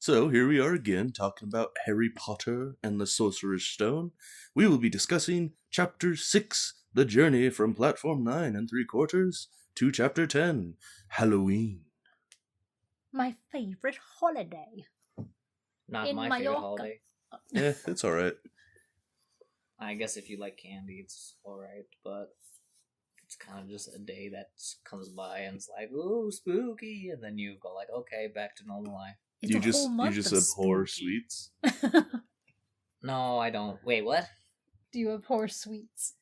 So here we are again talking about Harry Potter and the Sorcerer's Stone. We will be discussing Chapter 6, The Journey from Platform 9 3/4 to Chapter 10, Halloween. My favorite holiday. Not In my Mallorca. favorite holiday. Yeah, it's alright. I guess if you like candy, it's alright, but it's kind of just a day that comes by and it's like, ooh, spooky, and then you go like, okay, back to normal life. It's You a just whole month of abhor spooky. sweets. No, I don't. Wait, what? Do you abhor sweets?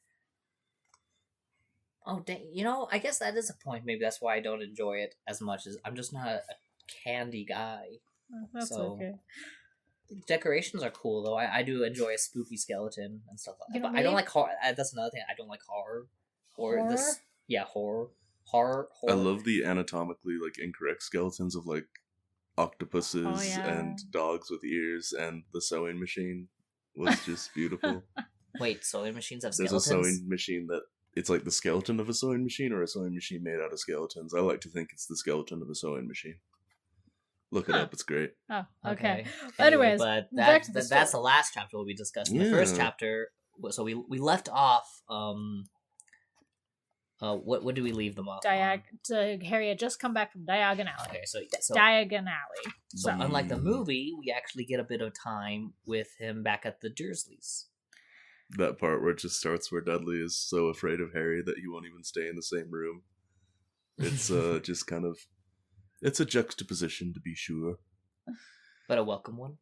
Oh, dang. I guess that is a point. Maybe that's why I don't enjoy it as much as I'm just not a candy guy. That's So- okay. Decorations are cool though. I do enjoy a spooky skeleton and stuff like that. You know, But I don't like horror. That's another thing. I don't like horror. Horror? Horror. I love the anatomically incorrect skeletons of octopuses Oh, yeah. and dogs with ears, and the sewing machine was just beautiful. Wait, sewing machines have There's skeletons? a sewing machine that it's like the skeleton of a sewing machine or a sewing machine made out of skeletons. I like to think it's the skeleton of a sewing machine. Look it Huh. up, it's great. Oh, okay. Anyway, Anyways, but back to the that's the story. last chapter we'll be discussing. The first Yeah. chapter, so we left off. What do we leave them off? on? Harry had just come back from Diagon Alley. Okay, so Diagon Alley. so unlike the movie, we actually get a bit of time with him back at the Dursleys. That part where it just starts where Dudley is so afraid of Harry that he won't even stay in the same room. It's just kind of... It's a juxtaposition, to be sure. But a welcome one.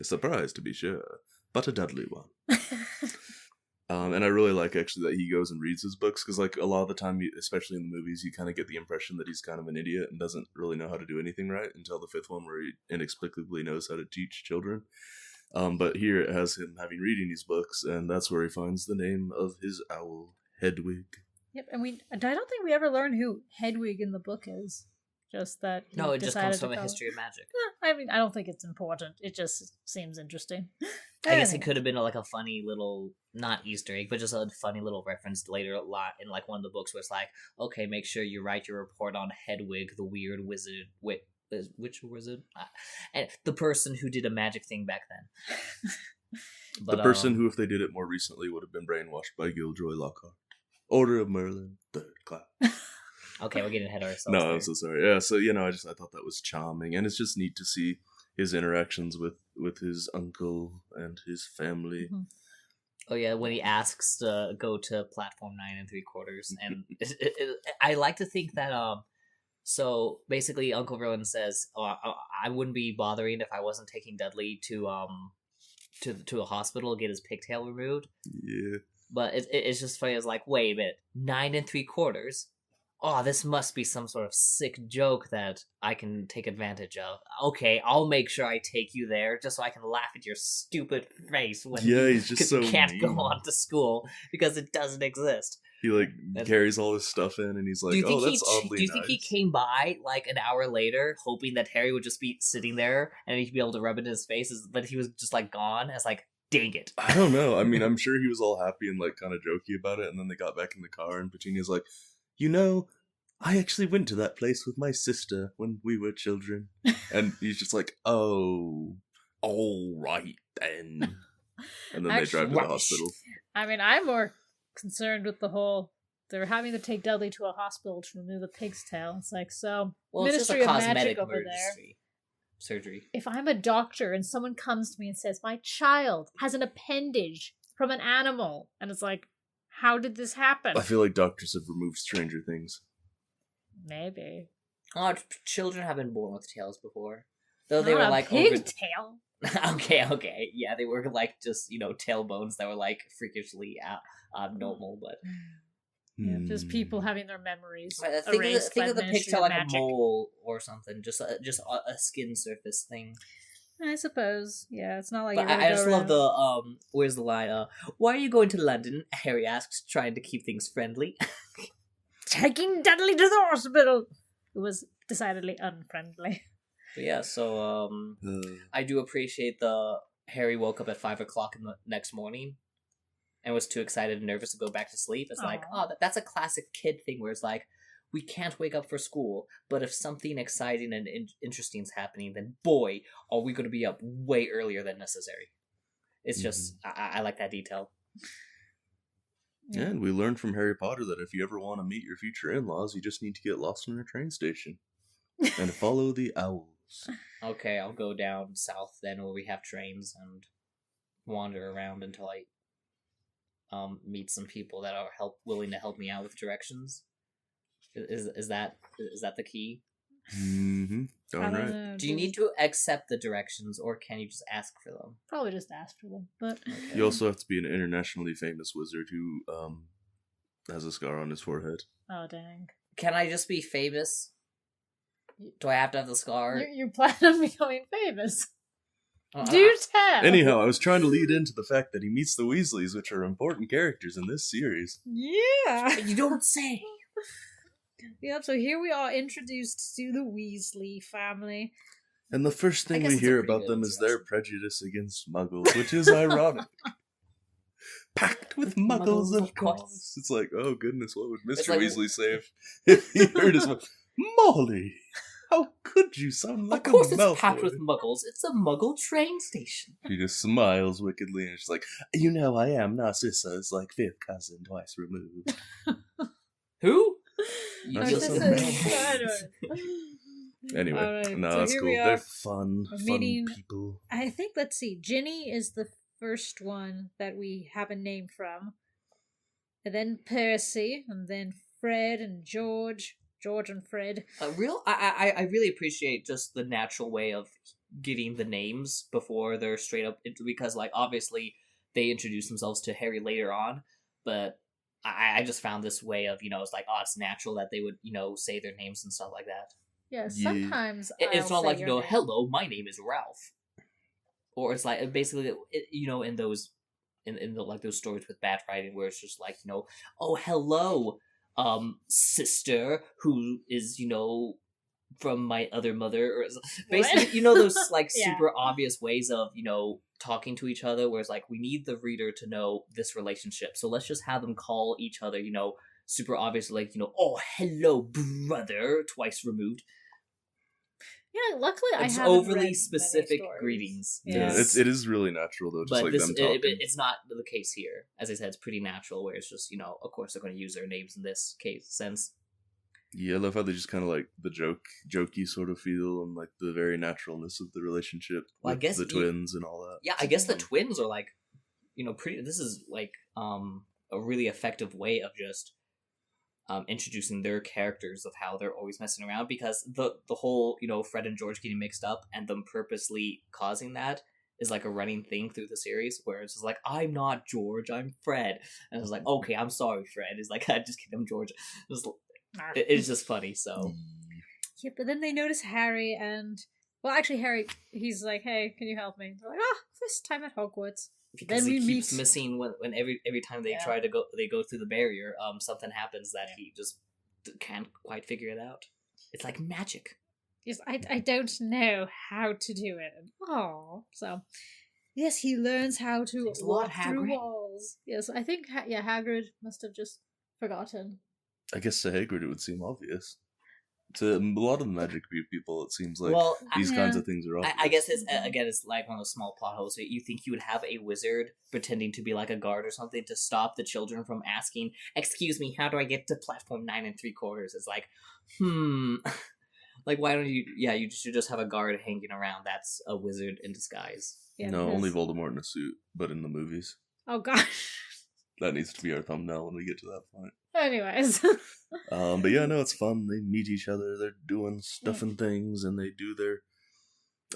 A surprise, to be sure. But a Dudley one. And I really like, actually, that he goes and reads his books, because, a lot of the time, especially in the movies, you kind of get the impression that he's kind of an idiot and doesn't really know how to do anything right until the fifth one, where he inexplicably knows how to teach children. But here it has him having reading these books, and that's where he finds the name of his owl, Hedwig. Yep, and I don't think we ever learn who Hedwig in the book is. Just that he No, it just comes decided to from a call history of magic. I don't think it's important. It just seems interesting. I guess it Anyway. could have been a funny little, not Easter egg, but just a funny little reference later a lot in one of the books where it's like, okay, make sure you write your report on Hedwig, the weird wizard. Which wizard? And the person who did a magic thing back then. But, The person who, if they did it more recently, would have been brainwashed by Gilderoy Lockhart. Order of Merlin, 3rd class. Okay, we're getting ahead of ourselves. No, there. I'm so sorry. Yeah, so, I thought that was charming, and it's just neat to see his interactions with his uncle and his family. Mhm. Oh yeah, when he asks to go to platform 9 3/4, and I like to think that so basically Uncle Rowan says, I wouldn't be bothering if I wasn't taking Dudley to a hospital to get his pigtail removed. Yeah. But it's just funny. It's like, wait a minute, 9 3/4. Oh, this must be some sort of sick joke that I can take advantage of. Okay, I'll make sure I take you there just so I can laugh at your stupid face when He's just so you can't go mean. on to school because it doesn't exist. He, carries all his stuff in, and he's like, oh, that's oddly Do you think he nice. came by an hour later, hoping that Harry would just be sitting there and he'd be able to rub it in his face, but he was just gone? It's like, dang it. I don't know. I mean, I'm sure he was all happy and kind of jokey about it, and then they got back in the car, and Petunia's like, I actually went to that place with my sister when we were children. And he's just like, oh, all right then. And then they drive to the hospital. I mean, I'm more concerned with the whole. They're having to take Dudley to a hospital to remove the pig's tail. It's like, so Well, Ministry it's of just a Magic cosmetic over there. surgery. If I'm a doctor and someone comes to me and says my child has an appendage from an animal, and it's like, how did this happen? I feel like doctors have removed Stranger Things. Maybe. Oh, children have been born with tails before. Though they Not were a pigtail. Okay, yeah, they were just tailbones that were freakishly abnormal, but Yeah, just people having their memories think erased by of the Ministry pigtail of like Magic. a mole or something, just a skin surface thing. I suppose. Yeah, it's not like. But I just love the where's the line? Why are you going to London? Harry asks, trying to keep things friendly. taking Dudley to the hospital. It was decidedly unfriendly. But yeah, so I do appreciate the Harry woke up at 5 o'clock in the next morning and was too excited and nervous to go back to sleep. It's like, Aw. that's a classic kid thing where it's like, we can't wake up for school, but if something exciting and interesting is happening, then boy, are we going to be up way earlier than necessary. It's just, I like that detail. Yeah, and we learned from Harry Potter that if you ever want to meet your future in-laws, you just need to get lost in a train station and follow the owls. Okay, I'll go down south then where we have trains and wander around until I meet some people that are willing to help me out with directions. Is that the key? Mm-hmm. Darn right. Do you need to accept the directions, or can you just ask for them? Probably just ask for them, but Okay. You also have to be an internationally famous wizard who has a scar on his forehead. oh dang, Can I just be famous? Do I have to have the scar? you plan on becoming famous? Uh, Do tell. Anyhow, I was trying to lead into the fact that he meets the Weasleys, which are important characters in this series. Yeah. you don't say. Yep. So here we are introduced to the Weasley family. And the first thing guess we it's a hear pretty about good them is their introduction. prejudice against muggles, which is ironic. Packed with muggles, of course. It's like, oh goodness, what would Mr. like- Weasley say if he heard his Molly, how could you sound like Of course, a it's packed Malfoy? with muggles. It's a muggle train station. She just smiles wickedly and she's like, you know I am Narcissa's like fifth cousin twice removed. Who? You Narcissa just- Malfoy. Anyway, Alright, no, so that's here cool. we They're are. fun Meeting- people. I think, let's see, Ginny is the first one that we have a name from. And then Percy, and then Fred and George and Fred. I really appreciate just the natural way of getting the names before they're straight up, because like obviously they introduce themselves to Harry later on, but I just found this way of, it's like, oh, it's natural that they would, say their names and stuff like that. Yeah, Yeah. sometimes It's I'll not say like, your name. hello, my name is Ralph. Or it's like, basically, in those, in the, like those stories with bad writing where it's just like, oh, hello, sister, who is, from my other mother, or basically, those like Yeah. super obvious ways of, talking to each other, where it's like, we need the reader to know this relationship, so let's just have them call each other, super obvious, like, oh, hello, brother, twice removed. Yeah, luckily I It's haven't read overly many specific stories. greetings. Yeah, Yes. it is really natural though, just But like this, them talking. it's not the case here. As I said, it's pretty natural, where it's just, of course they're going to use their names in this sense. Yeah, I love how they just kind of like the jokey sort of feel and like the very naturalness of the relationship Well, I with guess the twins and all that. Yeah, I guess the twins are like, pretty. This is like a really effective way of just introducing their characters, of how they're always messing around, because the whole Fred and George getting mixed up and them purposely causing that is like a running thing through the series, where it's just like, I'm not George, I'm Fred, and it's like, okay, I'm sorry, Fred. It's like, I just kidding, I'm George. It's just funny. So Yeah, but then they notice Harry and... Well, actually, Harry, he's like, hey, can you help me? They're like, first time at Hogwarts. because Then he we keeps meet- missing when every time they Yeah. try to go, they go through the barrier, something happens that he just can't quite figure it out. It's like magic. Yes, I don't know how to do it. Oh, so... Yes, he learns how to Thanks a lot, walk through Hagrid. walls. Yes, I think, Hagrid must have just forgotten. I guess to Hagrid it would seem obvious. To a lot of the magic people, it seems like Well, these yeah. kinds of things are obvious. I guess it's like one of those small plot holes. You think you would have a wizard pretending to be like a guard or something to stop the children from asking, "Excuse me, how do I get to platform 9 3/4?" It's like, like, why don't you? Yeah, you should just have a guard hanging around. That's a wizard in disguise. Yeah, no, only because- Voldemort in a suit, but in the movies. Oh, gosh. That needs to be our thumbnail when we get to that point. Anyways. But yeah, no, it's fun. They meet each other, they're doing stuff and things, and they do their...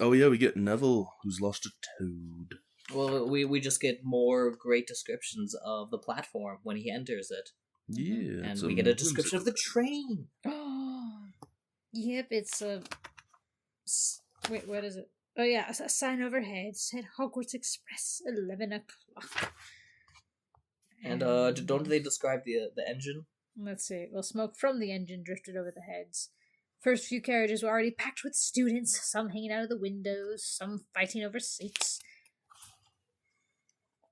Oh yeah, we get Neville, who's lost a toad. Well, we just get more great descriptions of the platform when he enters it, Yeah. and it's we get a description of the train. Yep, it's a... Wait, what is it? Oh yeah, a sign overhead said Hogwarts Express, 11 o'clock. And don't they describe the engine? Let's see. Well, smoke from the engine drifted over the heads. First few carriages were already packed with students, some hanging out of the windows, some fighting over seats.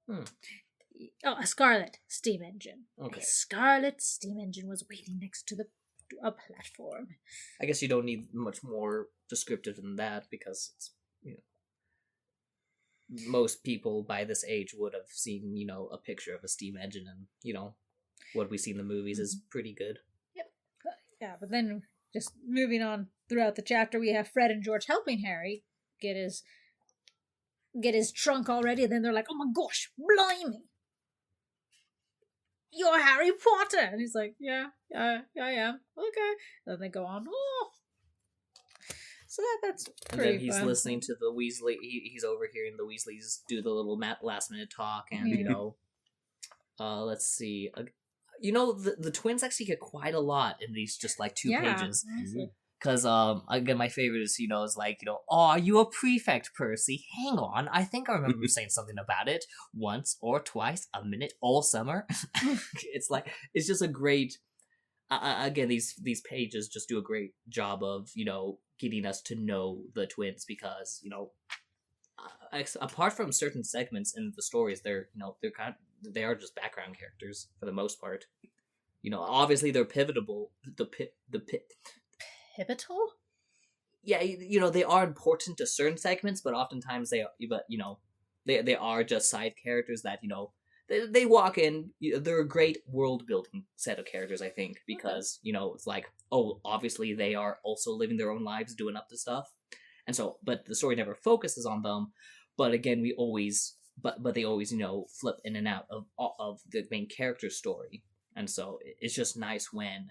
Oh, a Scarlet steam engine. Okay. A Scarlet steam engine was waiting next to the to a platform. I guess you don't need much more descriptive than that because it's, most people by this age would have seen, a picture of a steam engine, and, what we see in the movies is pretty good. Yep. Yeah, but then just moving on throughout the chapter, we have Fred and George helping Harry get his trunk already, and then they're like, "Oh my gosh, blimey! You're Harry Potter!" And he's like, yeah, I am. Okay. And then they go on. Oh. So that's and pretty then he's fun. listening to the Weasley. He's overhearing the Weasleys do the little last minute talk, and let's see. The twins actually get quite a lot in these just like 2 pages. Honestly. Because again, my favorite is is like oh, are you a prefect, Percy? Hang on, I think I remember saying something about it once or twice, a minute, all summer. It's just a great. Again, these pages just do a great job of getting us to know the twins because apart from certain segments in the stories, they are just background characters for the most part. Obviously they're pivotal. Pivotal? Yeah, they are important to certain segments, but oftentimes they are just side characters that they walk in. They're a great world building set of characters, I think, because it's like, oh, obviously they are also living their own lives, doing up to stuff, and so, but the story never focuses on them. But again, they always flip in and out of the main character story, and so it's just nice when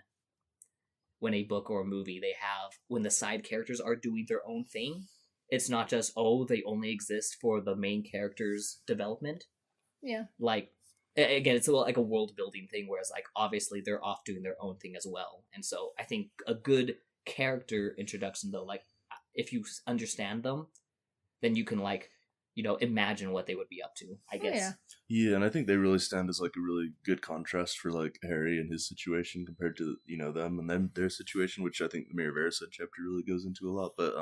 a book or a movie when the side characters are doing their own thing. It's not just they only exist for the main character's development. Yeah. Like, again, it's like a world building thing, whereas like obviously they're off doing their own thing as well. And so I think a good character introduction, though, like if you understand them, then you can imagine what they would be up to, I guess. Yeah, and I think they really stand as like a really good contrast for like Harry and his situation compared to them and then their situation, which I think the Mirror of Erised chapter really goes into a lot. But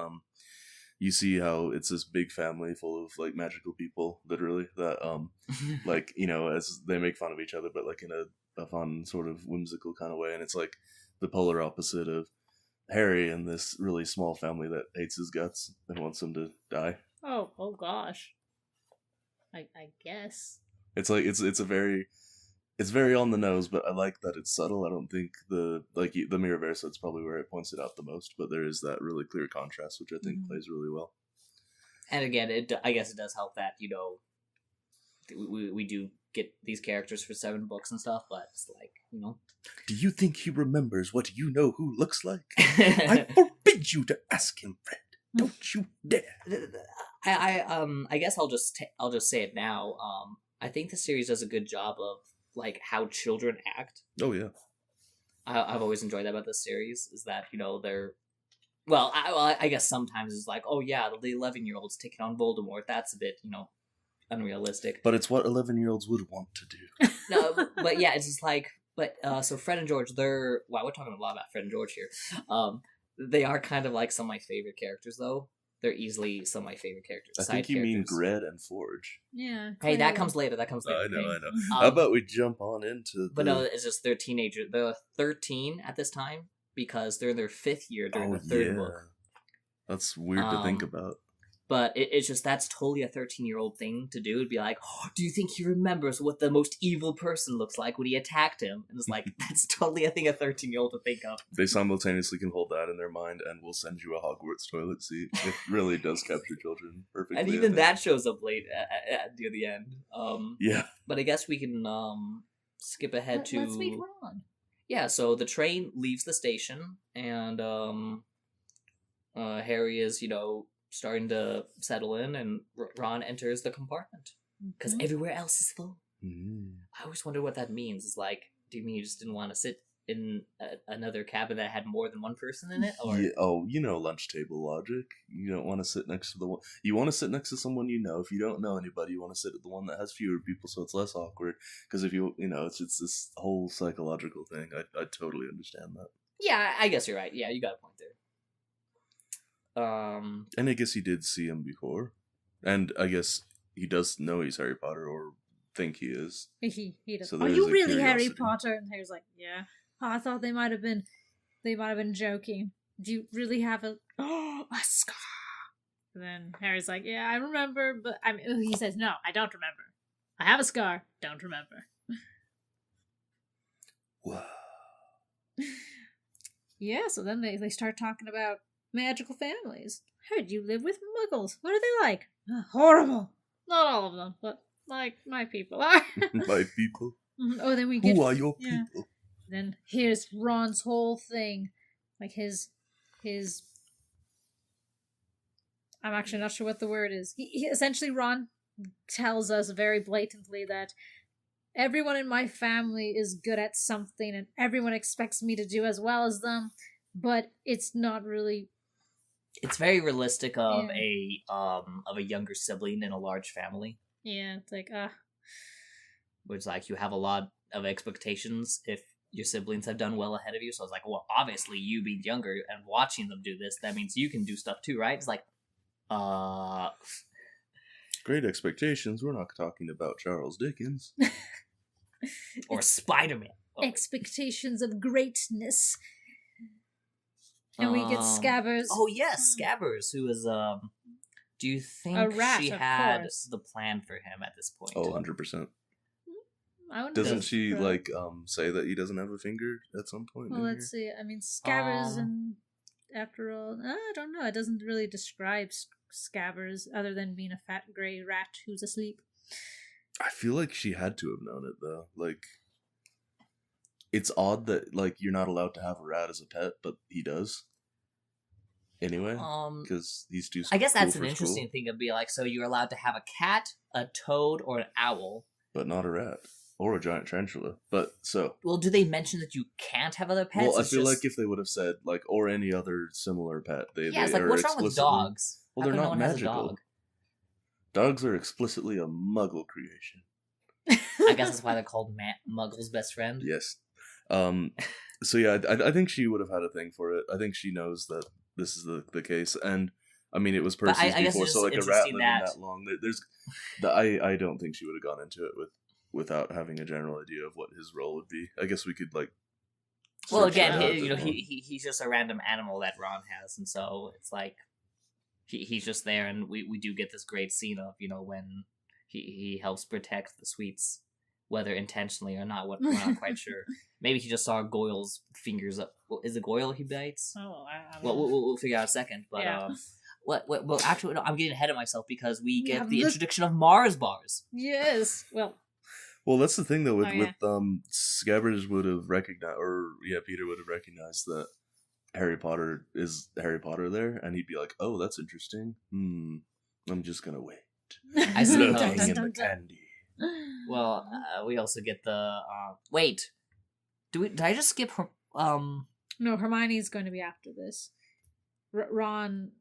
you see how it's this big family full of like magical people, literally, that as they make fun of each other, but like in a fun sort of whimsical kind of way, and it's like the polar opposite of Harry and this really small family that hates his guts and wants him to die. Oh gosh. I guess. It's like it's very on the nose, but I like that it's subtle. I don't think the Mirror of Erised is probably where it points it out the most, but there is that really clear contrast, which I think plays really well. And again, I guess it does help that we do get these characters for 7 books and stuff, but it's like Do you think he remembers what who looks like? I forbid you to ask him, Fred. Don't you dare. I guess I'll just say it now. I think the series does a good job of like how children act. Oh yeah. I've always enjoyed that about this series is that they're I guess sometimes it's like, oh yeah, the 11-year-old's taking on Voldemort. That's a bit unrealistic. But it's what 11-year-olds would want to do. No, but yeah, it's just like so Fred and George, we're talking a lot about Fred and George here. They are kind of like some of my favorite characters, though. They're easily some of my favorite characters. I think you mean Gred and Forge. Yeah. Hey, that comes later. I know. How about we jump on into But no, it's just they're teenagers. They're 13 at this time because they're in their 5th year during the 3rd book. That's weird to think about. But it's just, that's totally a 13-year-old thing to do. It'd be like, oh, do you think he remembers what the most evil person looks like when he attacked him? And it's like, that's totally a thing a 13-year-old to think of. They simultaneously can hold that in their mind and will send you a Hogwarts toilet seat. It really does capture children perfectly. And even that shows up late near the end. Yeah. But I guess we can skip ahead to... Let's meet Ron. Yeah, so the train leaves the station, and Harry is, starting to settle in, and Ron enters the compartment because everywhere else is full. I always wonder what that means. It's like, do you mean you just didn't want to sit in another cabin that had more than one person in it? Or lunch table logic. You don't want to sit next to the one you want to sit next to someone If you don't know anybody, you want to sit at the one that has fewer people, so it's less awkward. Because if it's this whole psychological thing. I totally understand that. Yeah, I guess you're right. Yeah, you got a point there. And I guess he did see him before, and I guess he does know he's Harry Potter, or think he is. He does. So Are you really curiosity. Harry Potter? And Harry's like, yeah. Oh, I thought they might have been they might have been joking. Do you really have a scar? And then Harry's like, yeah, I remember, but he says, no, I don't remember. I have a scar, don't remember. Whoa. Yeah, so then they start talking about magical families. Heard you live with muggles. What are they like? Horrible. Not all of them, but like my people are. My people? Oh, then we get... Who are your people? Then here's Ron's whole thing. Like his... I'm actually not sure what the word is. He essentially, Ron tells us very blatantly that everyone in my family is good at something and everyone expects me to do as well as them, but it's not really... It's very realistic of a younger sibling in a large family. Yeah, it's like, Which, like, you have a lot of expectations if your siblings have done well ahead of you. So it's like, well, obviously you being younger and watching them do this, that means you can do stuff too, right? It's like, Great expectations. We're not talking about Charles Dickens. Or Spider-Man. Oh. Expectations of greatness. And we get Scabbers. Oh yes, Scabbers, who is do you think a rat, she of had course. the plan for him at this point? Oh, 100%. Doesn't she say that he doesn't have a finger at some point? Well, let's see. I mean, Scabbers, and after all, I don't know. It doesn't really describe Scabbers other than being a fat gray rat who's asleep. I feel like she had to have known it though. Like, it's odd that like you're not allowed to have a rat as a pet, but he does. Anyway, because he's too. I guess that's cool an interesting thing to be like. So you're allowed to have a cat, a toad, or an owl, but not a rat or a giant tarantula. But so. Well, do they mention that you can't have other pets? Well, I feel like if they would have said like or any other similar pet, it's like what's wrong with dogs? Well, they're not magical. Dogs are explicitly a Muggle creation. I guess that's why they're called Muggle's best friend. Yes. So yeah, I think she would have had a thing for it. I think she knows that this is the case, and I mean it was Percy's before, so like a rat living that long. I don't think she would have gone into it without having a general idea of what his role would be. I guess we could like. Well, again, he's just a random animal that Ron has, and so it's like he's just there, and we do get this great scene of when he helps protect the sweets. Whether intentionally or not, we're not quite sure. Maybe he just saw Goyle's fingers up. Is it Goyle he bites? Oh, I well, we'll figure out in a second. But yeah. Well, actually, no, I'm getting ahead of myself because we get the introduction of Mars bars. Yes. Well, that's the thing though. With Scabbers would have recognized, Peter would have recognized that Harry Potter is Harry Potter there, and he'd be like, "Oh, that's interesting. I'm just gonna wait." I see. In the candy. Well, we also get the wait. Did I just skip her? No, Hermione's going to be after this. Ron.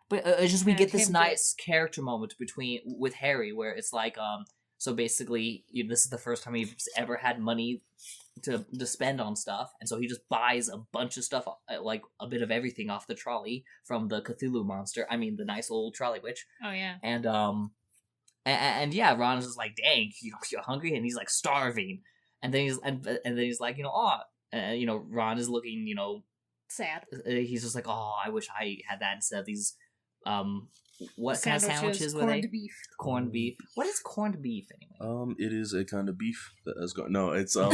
But it's just we get this nice character moment with Harry, where it's like so basically this is the first time he's ever had money to spend on stuff, and so he just buys a bunch of stuff, like a bit of everything off the trolley from the Cthulhu monster. I mean, the nice old trolley witch. Oh yeah. And yeah, Ron is just like, "Dang, you're hungry," and he's like starving, and then he's like, Ron is looking, sad. He's just like, "Oh, I wish I had that instead of these." What kind of sandwiches were they? Corned beef. What is corned beef anyway? It is a kind of beef that has gone. No, it's so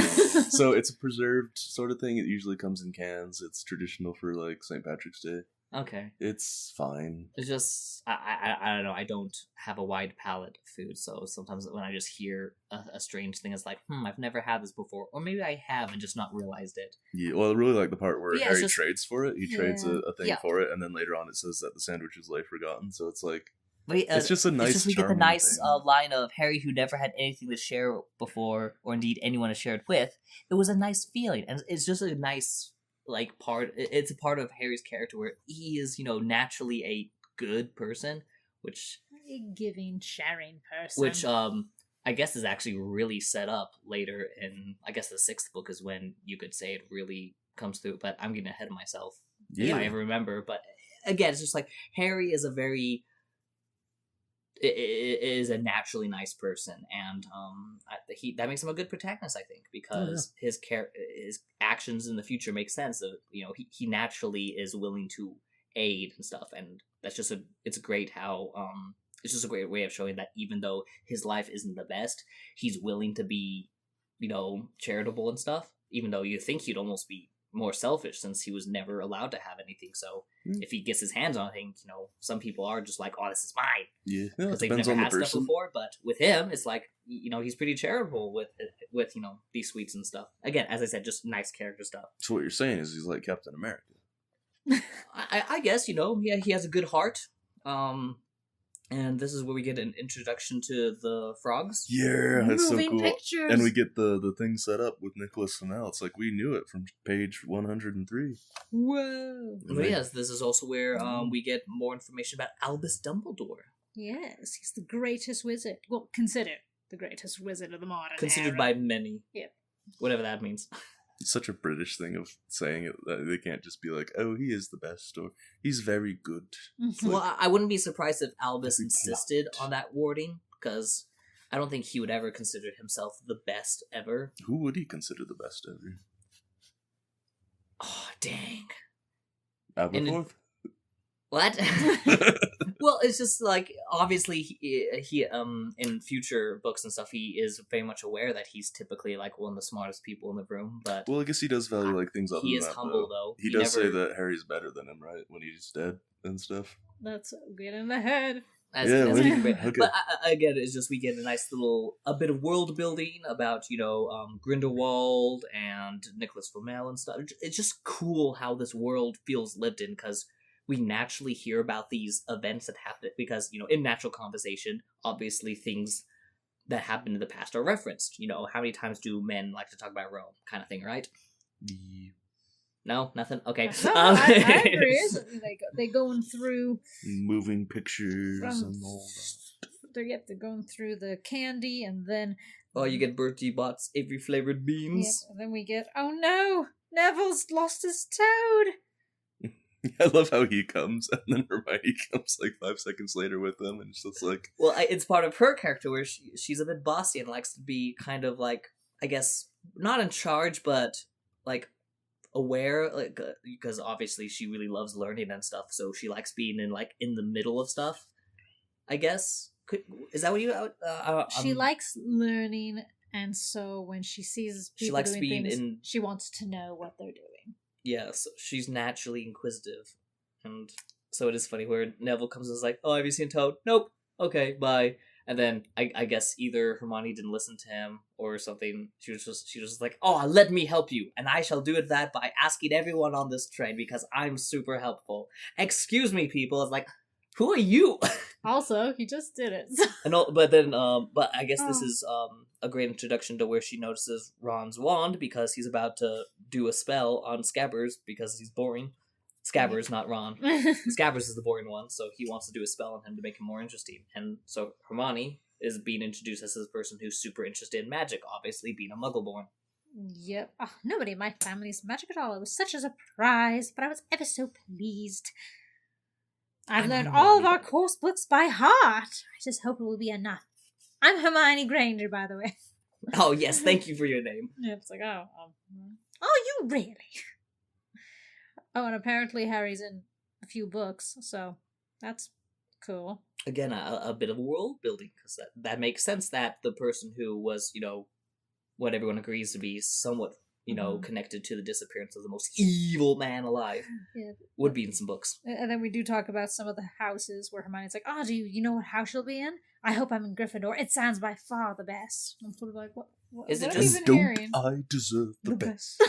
it's a preserved sort of thing. It usually comes in cans. It's traditional for like St. Patrick's Day. Okay. It's fine. It's just I don't know. I don't have a wide palate of food, so sometimes when I just hear a strange thing, it's like, I've never had this before, or maybe I have and just not realized it. Yeah, well, I really like the part where Harry trades for it. He trades a thing for it, and then later on it says that the sandwiches lay forgotten. So it's like, it's just a nice. It's just we get the nice line of Harry, who never had anything to share before, or indeed anyone to share it with. It was a nice feeling, and it's just a nice. Like it's a part of Harry's character where he is, naturally a good person, which a giving, sharing person. Which I guess is actually really set up later in I guess the 6th book is when you could say it really comes through. But I'm getting ahead of myself if I ever remember. But again, it's just like Harry is a very is a naturally nice person, and that makes him a good protagonist, I think, because his actions in the future make sense. Of he naturally is willing to aid and stuff, and that's just it's great how it's just a great way of showing that even though his life isn't the best, he's willing to be charitable and stuff. Even though you think he'd almost be more selfish since he was never allowed to have anything. So if he gets his hands on things, some people are just like, oh, this is mine. Yeah, because they've never had stuff before. But with him, it's like, he's pretty charitable with these sweets and stuff. Again, as I said, just nice character stuff. So what you're saying is he's like Captain America. I guess, he has a good heart. And this is where we get an introduction to the frogs. Yeah, that's so cool. Pictures. And we get the thing set up with Nicholas Flamel. It's like we knew it from page 103. Whoa. But yes, this is also where we get more information about Albus Dumbledore. Yes, he's the greatest wizard. Well, considered the greatest wizard of the modern Considered era. by many. Yep. Whatever that means. It's such a British thing of saying it. They can't just be like, oh, he is the best, or he's very good. Mm-hmm. Well, I wouldn't be surprised if Albus insisted on that wording, because I don't think he would ever consider himself the best ever. Who would he consider the best ever? Oh, dang. Aberforth? What? Well, it's just like, obviously he in future books and stuff, he is very much aware that he's typically like one of the smartest people in the room, but well, I guess he does value like things other than that. He is humble though. He does say that Harry's better than him, right? When he's dead and stuff. That's good in the head. Okay. But again, it's just we get a nice a bit of world building about Grindelwald and Nicholas Flamel and stuff. It's just cool how this world feels lived in, because we naturally hear about these events that happen, because in natural conversation, obviously things that happened in the past are referenced. How many times do men like to talk about Rome, kind of thing, right? Yeah. No, nothing. Okay. No, I agree. They're going through moving pictures and all that. They're going through the candy, and then you get Bertie Bott's Avery flavored beans. Yep, and then we get, oh no, Neville's lost his toad. I love how he comes, and then Hermione comes like 5 seconds later with him, and it's just like... Well, it's part of her character where she's a bit bossy and likes to be kind of like, I guess, not in charge, but like aware, like because obviously she really loves learning and stuff, so she likes being in the middle of stuff, I guess. Is that what you... she likes learning, and so when she sees people she likes doing being things, she wants to know what they're doing. Yeah, so she's naturally inquisitive. And so it is funny where Neville comes and is like, oh, have you seen Toad? Nope. Okay, bye. And then I guess either Hermione didn't listen to him or something. She was just like, oh, let me help you. And I shall do it that by asking everyone on this train because I'm super helpful. Excuse me, people. It's like, who are you? Also, he just did it. But I guess this is a great introduction to where she notices Ron's wand because he's about to do a spell on Scabbers because he's boring. Scabbers, not Ron. Scabbers is the boring one, so he wants to do a spell on him to make him more interesting. And so Hermione is being introduced as this person who's super interested in magic, obviously being a Muggle-born. Yep. Oh, nobody in my family's magic at all. It was such a surprise, but I was ever so pleased. I've learned all of our course books by heart. I just hope it will be enough. I'm Hermione Granger, by the way. Oh, yes, thank you for your name. Yeah, it's like, oh, you really? Oh, and apparently Harry's in a few books, so that's cool. Again, a bit of world building, because that makes sense that the person who was, what everyone agrees to be somewhat, connected to the disappearance of the most evil man alive would be in some books. And then we do talk about some of the houses where Hermione's like, oh, do you know what house she'll be in? I hope I'm in Gryffindor. It sounds by far the best. I'm sort of like, what is it? What Just even hearing? I deserve the best.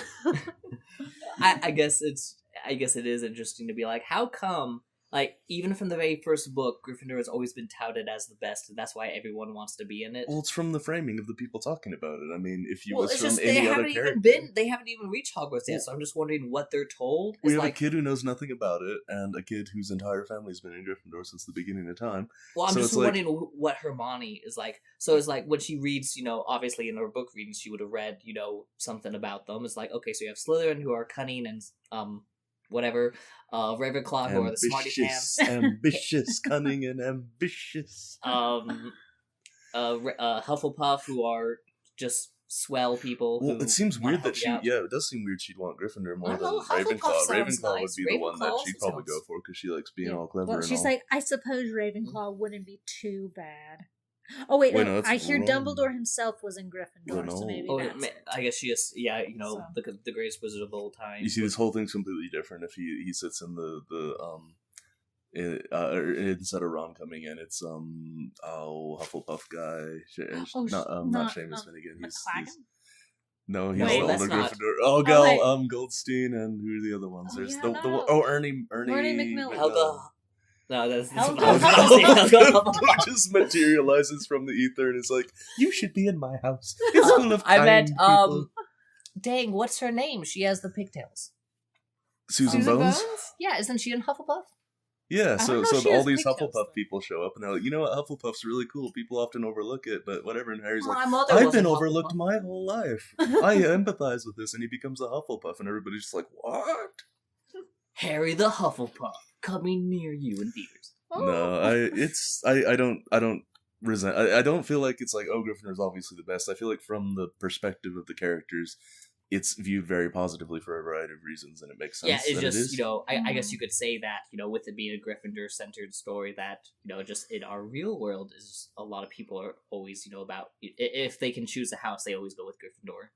I guess it is interesting to be like, how come, like, even from the very first book, Gryffindor has always been touted as the best, and that's why everyone wants to be in it? Well, it's from the framing of the people talking about it. I mean, if you well, was it's from just, any other character... They haven't even reached Hogwarts yet, so I'm just wondering what they're told. We have a kid who knows nothing about it, and a kid whose entire family's been in Gryffindor since the beginning of time. Well, I'm just wondering what Hermione is like. So it's like, when she reads, obviously in her book readings, she would have read, something about them. It's like, okay, so you have Slytherin, who are cunning and, whatever, Ravenclaw, who are the smarty pants. Ambitious, cunning, and ambitious. Hufflepuff, who are just swell people. Well, it seems weird that it does seem weird she'd want Gryffindor more I than know, Hufflepuff Ravenclaw. sounds Ravenclaw nice. would be the one that Ravenclaw she'd also probably go sounds- for because she likes being Yeah. all clever Well, and she's all. like, I suppose Ravenclaw wouldn't be too bad. Oh wait, Wait, no, no, that's I hear wrong. Dumbledore himself was in Gryffindor, so no. maybe Oh, that's I guess she is. Yeah, you know, So- the greatest wizard of all time. You see, this whole thing's completely different if he sits in instead of Ron coming in, it's Hufflepuff guy. Not Seamus Finnegan. He's no, he's Wait, the that's older not- Gryffindor. Oh, wait. Goldstein, and who are the other ones? Oh, There's yeah, the no. Ernie McMillan. Helga. No, that's Helga. Dumbledore just materializes from the ether and is like, "You should be in my house. It's full of I kind meant people." dang, what's her name? She has the pigtails. Susan Bones. Yeah, isn't she in Hufflepuff? Yeah, I so don't know so she all has these pigtails, Hufflepuff though. people show up and they're like, you know what, Hufflepuff's really cool. People often overlook it, but whatever. And Harry's like, My mother I've was been a overlooked Hufflepuff. my whole life. I empathize with this, and he becomes a Hufflepuff, and everybody's just like, what? Harry the Hufflepuff coming near you in theaters. Oh. No, I don't resent. I don't feel like it's like, oh, Gryffindor's obviously the best. I feel like from the perspective of the characters, it's viewed very positively for a variety of reasons, and it makes sense. Yeah, it's that just, it is. you know, I guess you could say that, you know, with it being a Gryffindor-centered story, that, you know, just in our real world, is a lot of people are always, you know, about, if they can choose a house, they always go with Gryffindor.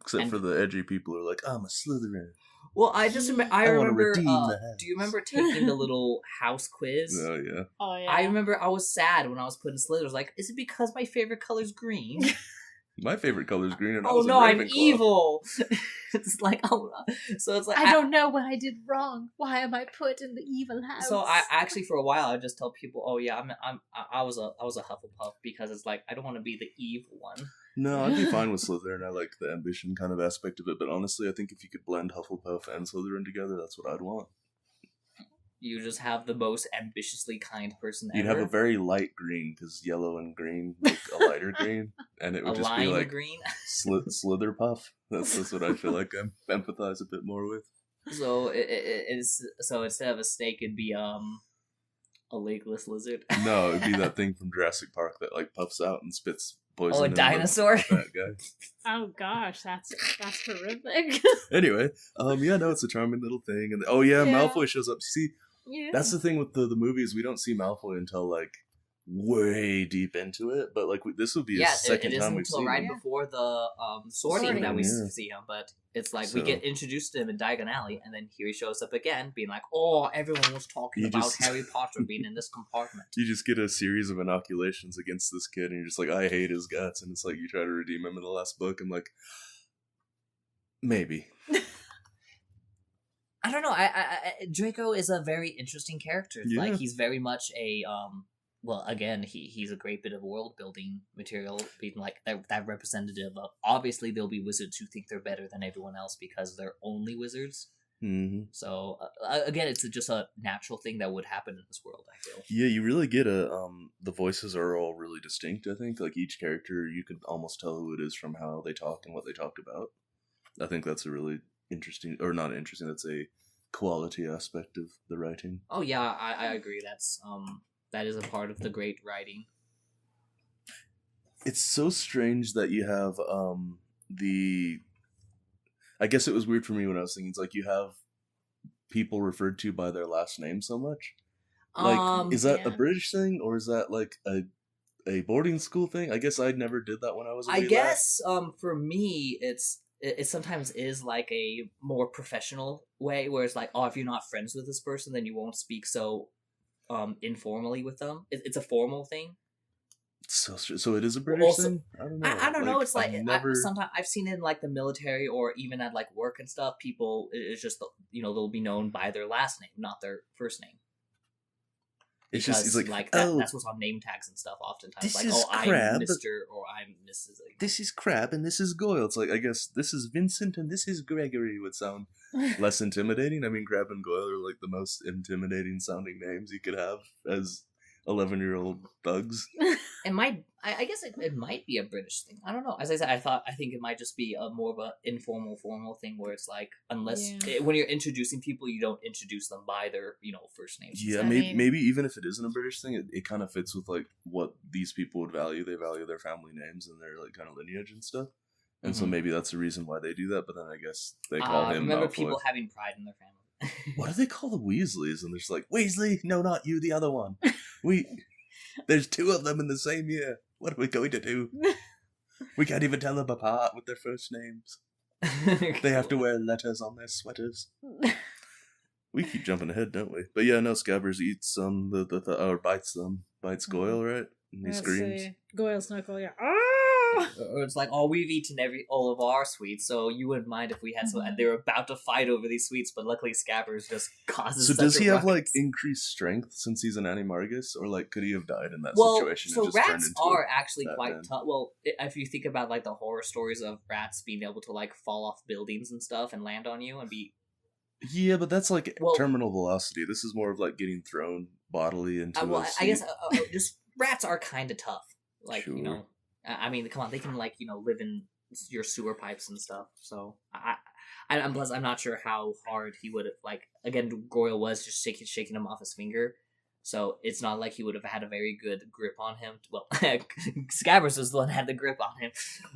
Except and- for the edgy people who are like, I'm a Slytherin. Well, I just I wanna remember, redeem the house. do you remember taking the little house quiz? Oh yeah. Oh yeah. I remember I was sad when I was putting Slytherin. I was like, is it because my favorite color's green? My favorite color is green, and I Oh was no, a I'm Ravenclaw. evil. It's like, oh, so it's like I don't know what I did wrong. Why am I put in the evil house? So I actually, for a while, I just tell people, oh yeah, I was a Hufflepuff, because it's like I don't want to be the evil one. No, I'd be fine with Slytherin. I like the ambition kind of aspect of it, but honestly, I think if you could blend Hufflepuff and Slytherin together, that's what I'd want. You just have the most ambitiously kind person You'd ever. have a very light green, because yellow and green make a lighter green, and it a would just be lime like green. Slitherpuff. That's what I feel like I empathize a bit more with. So it's so instead of a snake, it'd be a legless lizard. No, it'd be that thing from Jurassic Park that like puffs out and spits poison. Oh, a in the- dinosaur. That guy. Oh gosh, that's horrific. Anyway, yeah, no, it's a charming little thing, and oh yeah, Yeah. Malfoy shows up. See, Yeah. that's the thing with the movies. We don't see Malfoy until like way deep into it, but like this would be Yeah, a second it time isn't we've until seen right him. before the sorting Sorting. that we Yeah. see him, but it's like So- we get introduced to him in Diagon Alley, and then here he shows up again, being like, "Oh, everyone was talking You about just- Harry Potter being in this compartment." You just get a series of inoculations against this kid, and you're just like, I hate his guts, and it's like you try to redeem him in the last book. I'm like, maybe. I don't know. I Draco is a very interesting character. Yeah. Like he's very much a well, again, he's a great bit of world building material, being like that representative of. Obviously, there'll be wizards who think they're better than everyone else because they're only wizards. Mm-hmm. So again, it's just a natural thing that would happen in this world. I feel. Yeah, you really get the voices are all really distinct. I think like each character, you could almost tell who it is from how they talk and what they talk about. I think that's a really interesting, or not interesting. That's a quality aspect of the writing. Oh yeah, I agree. That's that is a part of the great writing. It's so strange that you have I guess it was weird for me when I was thinking. It's like you have people referred to by their last name so much. Like, is that a yeah. British thing, or is that like a boarding school thing? I guess I never did that when I was a I wee lad. guess for me, it sometimes is like a more professional way, where it's like, oh, if you're not friends with this person, then you won't speak so informally with them. It's a formal thing. So it is a British Also- thing. I don't know. I don't know. It's like I've never. sometimes I've seen it in like the military or even at like work and stuff. People, it's just they'll be known by their last name, not their first name. It's just Because, it's like that, oh, that's what's on name tags and stuff. Oftentimes, this like, is oh, Crab. I'm Mr. or I'm Mrs. this is Crab and this is Goyle. It's like I guess this is Vincent and this is Gregory would sound less intimidating. I mean, Crab and Goyle are like the most intimidating sounding names you could have as 11-year-old thugs. And I guess it might be a British thing. I don't know. As I said, I think it might just be a more of a informal, formal thing where it's like, unless when you're introducing people, you don't introduce them by their first names. Yeah, maybe even if it isn't a British thing, it kind of fits with like what these people would value. They value their family names and their like kind of lineage and stuff. And so maybe that's the reason why they do that. But then I guess they call him. Remember Malfoy. people having pride in their family. What do they call the Weasleys? And they're just like, Weasley, no, not you, the other one. There's 2 of them in the same year. What are we going to do? We can't even tell them apart with their first names. They have to wear letters on their sweaters. We keep jumping ahead, don't we? But yeah, no, Scabbers eats or bites them. Bites Goyle, right? And he screams. Goyle's knuckle, yeah. Or it's like, oh, we've eaten all of our sweets, so you wouldn't mind if we had some. And they were about to fight over these sweets, but luckily Scabbers just causes. So such does a he have ruckus. like increased strength since he's an animargus, or like could he have died in that Well, situation? so and just turned rats into are actually that quite man? tough. Well, if you think about like the horror stories of rats being able to like fall off buildings and stuff and land on you and be. Yeah, but that's like terminal velocity. This is more of like getting thrown bodily into. I guess just rats are kind of tough. Like Sure. I mean, come on, they can like live in your sewer pipes and stuff. So I'm not sure how hard he would have like. Again, Goyle was just shaking him off his finger, so it's not like he would have had a very good grip on him. Well, Scabbers was the one that had the grip on him,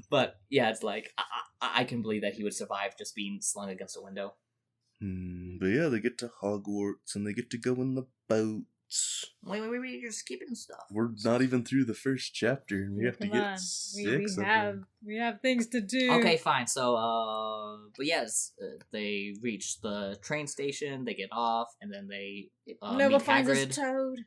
but yeah, it's like I can believe that he would survive just being slung against a window. But yeah, they get to Hogwarts and they get to go in the boats. Wait, you're skipping stuff. We're not even through the first chapter, and we have to Come get on. 6 of them. We have things to do. Okay, fine. So, but yes, they reach the train station. They get off, and then they Nova meet finds Hagrid. his toad.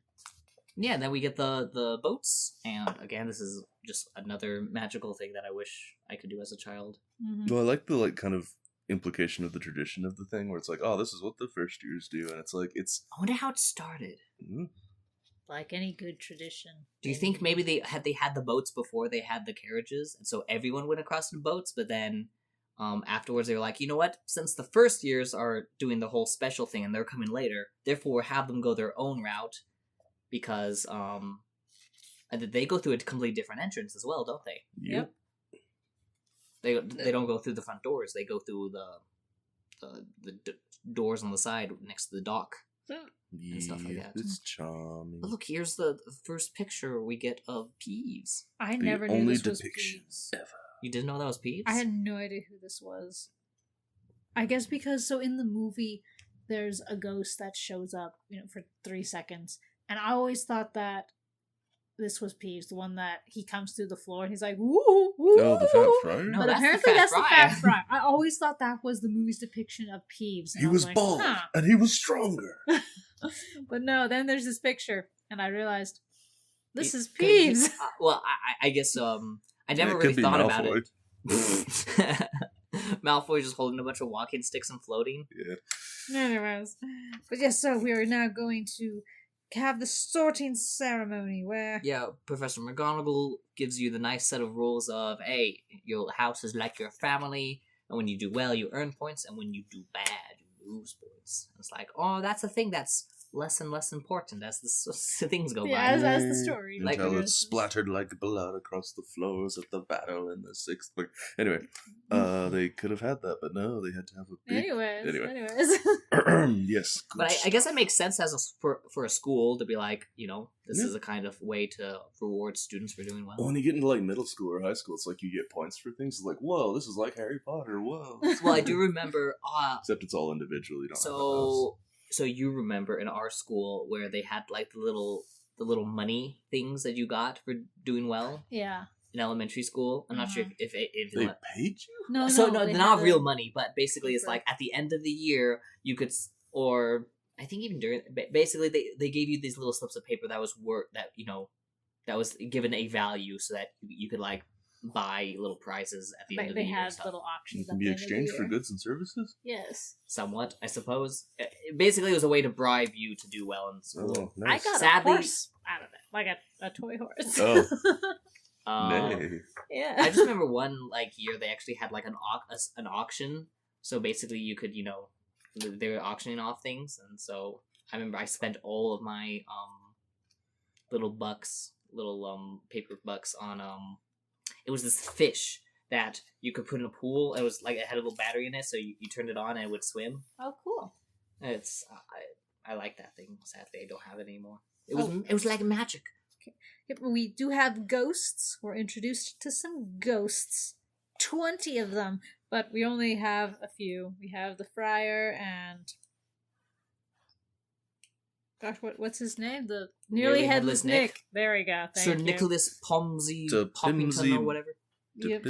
Yeah, then we get the boats, and again, this is just another magical thing that I wish I could do as a child. Mm-hmm. Well, I like the like kind of implication of the tradition of the thing, where it's like, oh, this is what the first years do, and it's like it's. I wonder how it started. Like any good tradition. Do you think maybe they had the boats before they had the carriages, and so everyone went across in boats? But then, afterwards they were like, you know what? Since the first years are doing the whole special thing and they're coming later, therefore have them go their own route, because and they go through a completely different entrance as well, don't they? Yep. They don't go through the front doors. They go through the doors on the side next to the dock. And stuff like that. It's charming. But look, here's the first picture we get of Peeves. I The never knew only this was depiction Peeves. ever. You didn't know that was Peeves? I had no idea who this was. I guess because so in the movie there's a ghost that shows up, for 3 seconds, and I always thought that this was Peeves, the one that he comes through the floor and he's like, woo, woo. Oh, the Fat Friar? No, But that's the apparently Fat that's the Friar. Fat Friar. I always thought that was the movie's depiction of Peeves. and He I was like, bald, huh. and he was stronger. But no, then there's this picture, and I realized this is Could he- Peeves. well, I guess I never It really could be thought Malfoy. about it. Malfoy just holding a bunch of walking sticks and floating. Yeah. Anyways, but yes, so we are now going to have the sorting ceremony where Yeah, Professor McGonagall gives you the nice set of rules of, hey, your house is like your family, and when you do well, you earn points, and when you do bad, you lose points. And it's like, oh, that's a thing that's less and less important as the things go yeah, by. as the story Like- Until goes. it's splattered like blood across the floors of the battle in the 6th book. Anyway, they could have had that, but no, they had to have a big... Anyways. Yes. good But I guess that makes sense as for a school to be like, this Yeah. is a kind of way to reward students for doing well. When you get into like middle school or high school, it's like you get points for things. It's like, whoa, this is like Harry Potter. Whoa. Well, I do remember. Except it's all individual. You don't have a house. So you remember in our school where they had like the little money things that you got for doing well Yeah. in elementary school. I'm not sure if They paid you? No, so no, they not had real a- money, but basically it's paper. like at the end of the year you could, or I think even during, basically they gave you these little slips of paper that was that was given a value so that you could like buy little prizes at the end of the They year. had and stuff. little You options. can at be the end of the exchanged for year. goods and services? Yes. Somewhat, I suppose. Basically, it was a way to bribe you to do well in school. Oh, nice. I got Sadly- a horse out of it, like a toy horse. Oh. Um, Yeah. I just remember one like year they actually had like an auction. So basically, you could they were auctioning off things, and so I remember I spent all of my little bucks paper bucks on it was this fish that you could put in a pool. It was like it had a little battery in it, so you turned it on and it would swim. Oh, cool. It's I like that thing. Sadly, I don't have it anymore. It was like magic. Yep, we do have ghosts. We're introduced to some ghosts. 20 of them, but we only have a few. We have the friar and... Gosh, what's his name? The nearly headless Nick. There we go. Thank Sir you. Nicholas Poppington or whatever. Yep.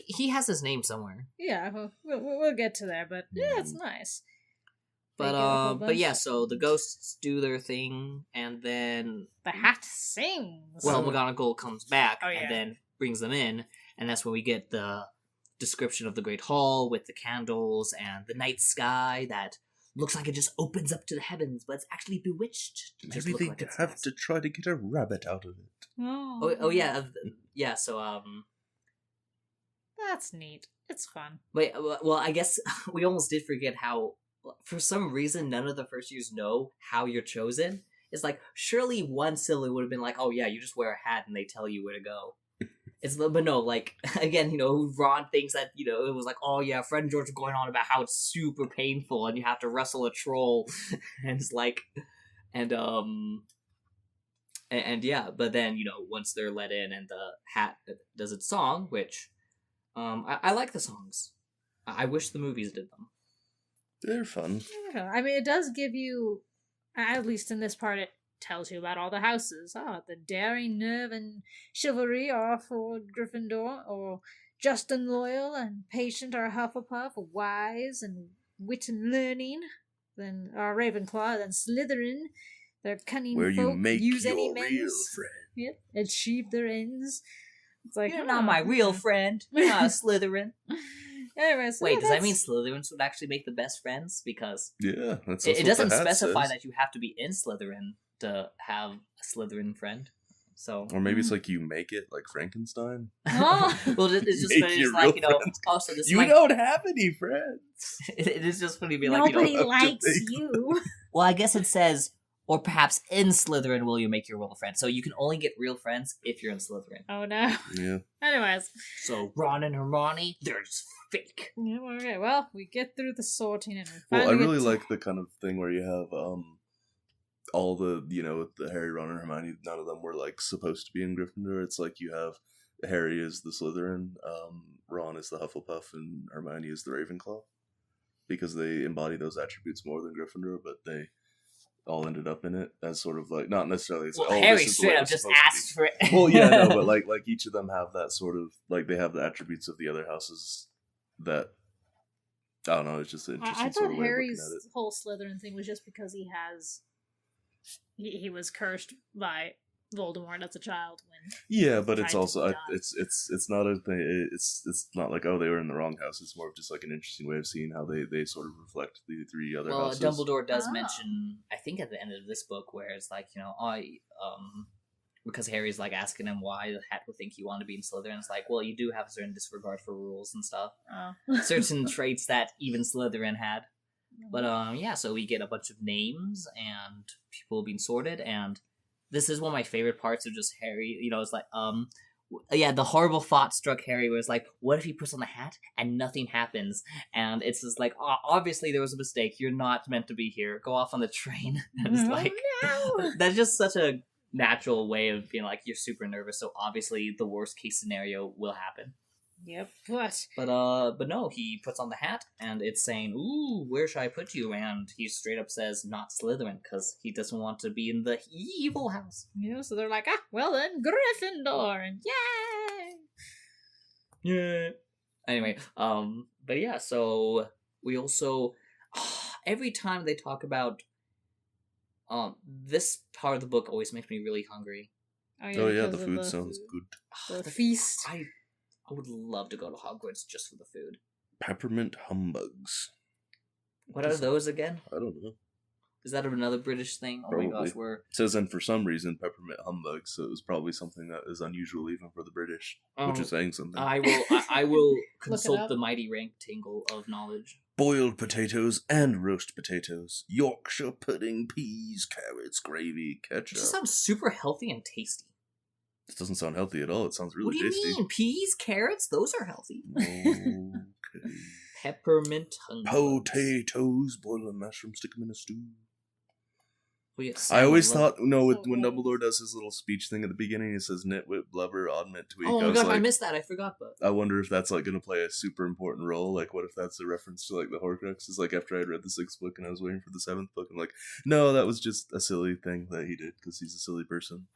He has his name somewhere. Yeah, we'll get to there, but yeah, it's nice. But yeah, so the ghosts do their thing, and then the hat sings. Well, McGonagall comes back Oh, yeah. and then brings them in, and that's when we get the description of the Great Hall with the candles and the night sky that looks like it just opens up to the heavens, but it's actually bewitched. Maybe they have to try to get a rabbit out of it. Oh yeah, yeah. So that's neat. It's fun. Wait, well, I guess we almost did forget how, for some reason, none of the first years know how you're chosen. It's like, surely one silly would have been like, oh yeah, you just wear a hat and they tell you where to go. But no, like, again, Ron thinks that, it was like, oh yeah, Fred and George are going on about how it's super painful and you have to wrestle a troll. And it's like, and yeah, but then, once they're let in and the hat does its song, which, I like the songs. I wish the movies did them. They're fun. Yeah, I mean, it does give you, at least in this part, it tells you about all the houses. The daring, nerve, and chivalry are for Gryffindor, or just and loyal and patient are Hufflepuff, wise and wit and learning, then are Ravenclaw, then Slytherin. They're cunning where folk, you make use your any real means, friend. achieve their ends. It's like, You're not my real friend. You're not a Slytherin. Anyway, so wait, does that mean Slytherins would actually make the best friends? Because yeah, that's it doesn't what the hat specify says. that you have to be in Slytherin to have a Slytherin friend. So, or maybe it's like you make it like Frankenstein. Oh. Well, it's just Make funny. your It's like, real friends. also this You might, don't have any friends. it is just funny to be like, Nobody up to likes make- you. well, I guess it says, or perhaps in Slytherin will you make your real friend. So you can only get real friends if you're in Slytherin. Oh no. Yeah. Anyways. So Ron and Hermione, they're just fake. Yeah, okay, well, we get through the sorting and we Well, I finally really get to- like the kind of thing where you have all the the Harry, Ron, and Hermione. None of them were like supposed to be in Gryffindor. It's like you have Harry is the Slytherin, Ron is the Hufflepuff, and Hermione is the Ravenclaw, because they embody those attributes more than Gryffindor, but they all ended up in it as sort of like not necessarily. It's Well, like, Harry this is the way straight up it's just supposed to be. asked for it. Well, yeah, no, but like each of them have that sort of like they have the attributes of the other houses that I don't know. It's just an interesting I sort thought of way Harry's of looking at it. whole Slytherin thing was just because he was cursed by Voldemort as a child when Yeah, but it's tried to also die. it's not a thing. It's not like, oh, they were in the wrong house. It's more of just like an interesting way of seeing how they sort of reflect the three other Well, houses. Dumbledore does Ah. mention, I think at the end of this book, where it's like, because Harry's like asking him why the hat would think you want to be in Slytherin. It's like, well, you do have a certain disregard for rules and stuff. Certain traits that even Slytherin had. But yeah, so we get a bunch of names and people being sorted, and this is one of my favorite parts of just Harry. It's like, yeah, the horrible thought struck Harry where it's like, what if he puts on the hat and nothing happens? And it's just like, obviously there was a mistake. You're not meant to be here. Go off on the train. And it's like, no. that's just such a natural way of being like, you're super nervous, so obviously the worst case scenario will happen. Yep, but But no, he puts on the hat, and it's saying, ooh, where should I put you? And he straight up says, not Slytherin, because he doesn't want to be in the evil house. so they're like, well then, Gryffindor, and yay! Yeah. Anyway, but yeah, so we also, every time they talk about, this part of the book always makes me really hungry. Oh yeah, because the of food sounds good. The feast. I would love to go to Hogwarts just for the food. Peppermint humbugs. What are those again? I don't know. Is that another British thing? Oh Probably. my gosh, we're... It says, and for some reason, peppermint humbugs. So it was probably something that is unusual even for the British, which is saying something. I will Look it consult up. the mighty rectangle of knowledge. Boiled potatoes and roast potatoes, Yorkshire pudding, peas, carrots, gravy, It ketchup. just sounds super healthy and tasty. This doesn't sound healthy at all. It sounds really What do you tasty. mean? Peas, carrots, those are healthy. Okay. Peppermint honey buns. Potatoes, boil them mashrooms, stick them in a stew. Well, yeah, I always salmon, thought, no, So when good. Dumbledore does his little speech thing at the beginning, he says nitwit, blubber, oddment, tweak. Oh I my was god, I like, missed that. I forgot, but I wonder if that's like going to play a super important role. Like, what if that's a reference to like the Horcruxes? Like, after I read the 6th book and I was waiting for the 7th book, I'm like, no, that was just a silly thing that he did because he's a silly person.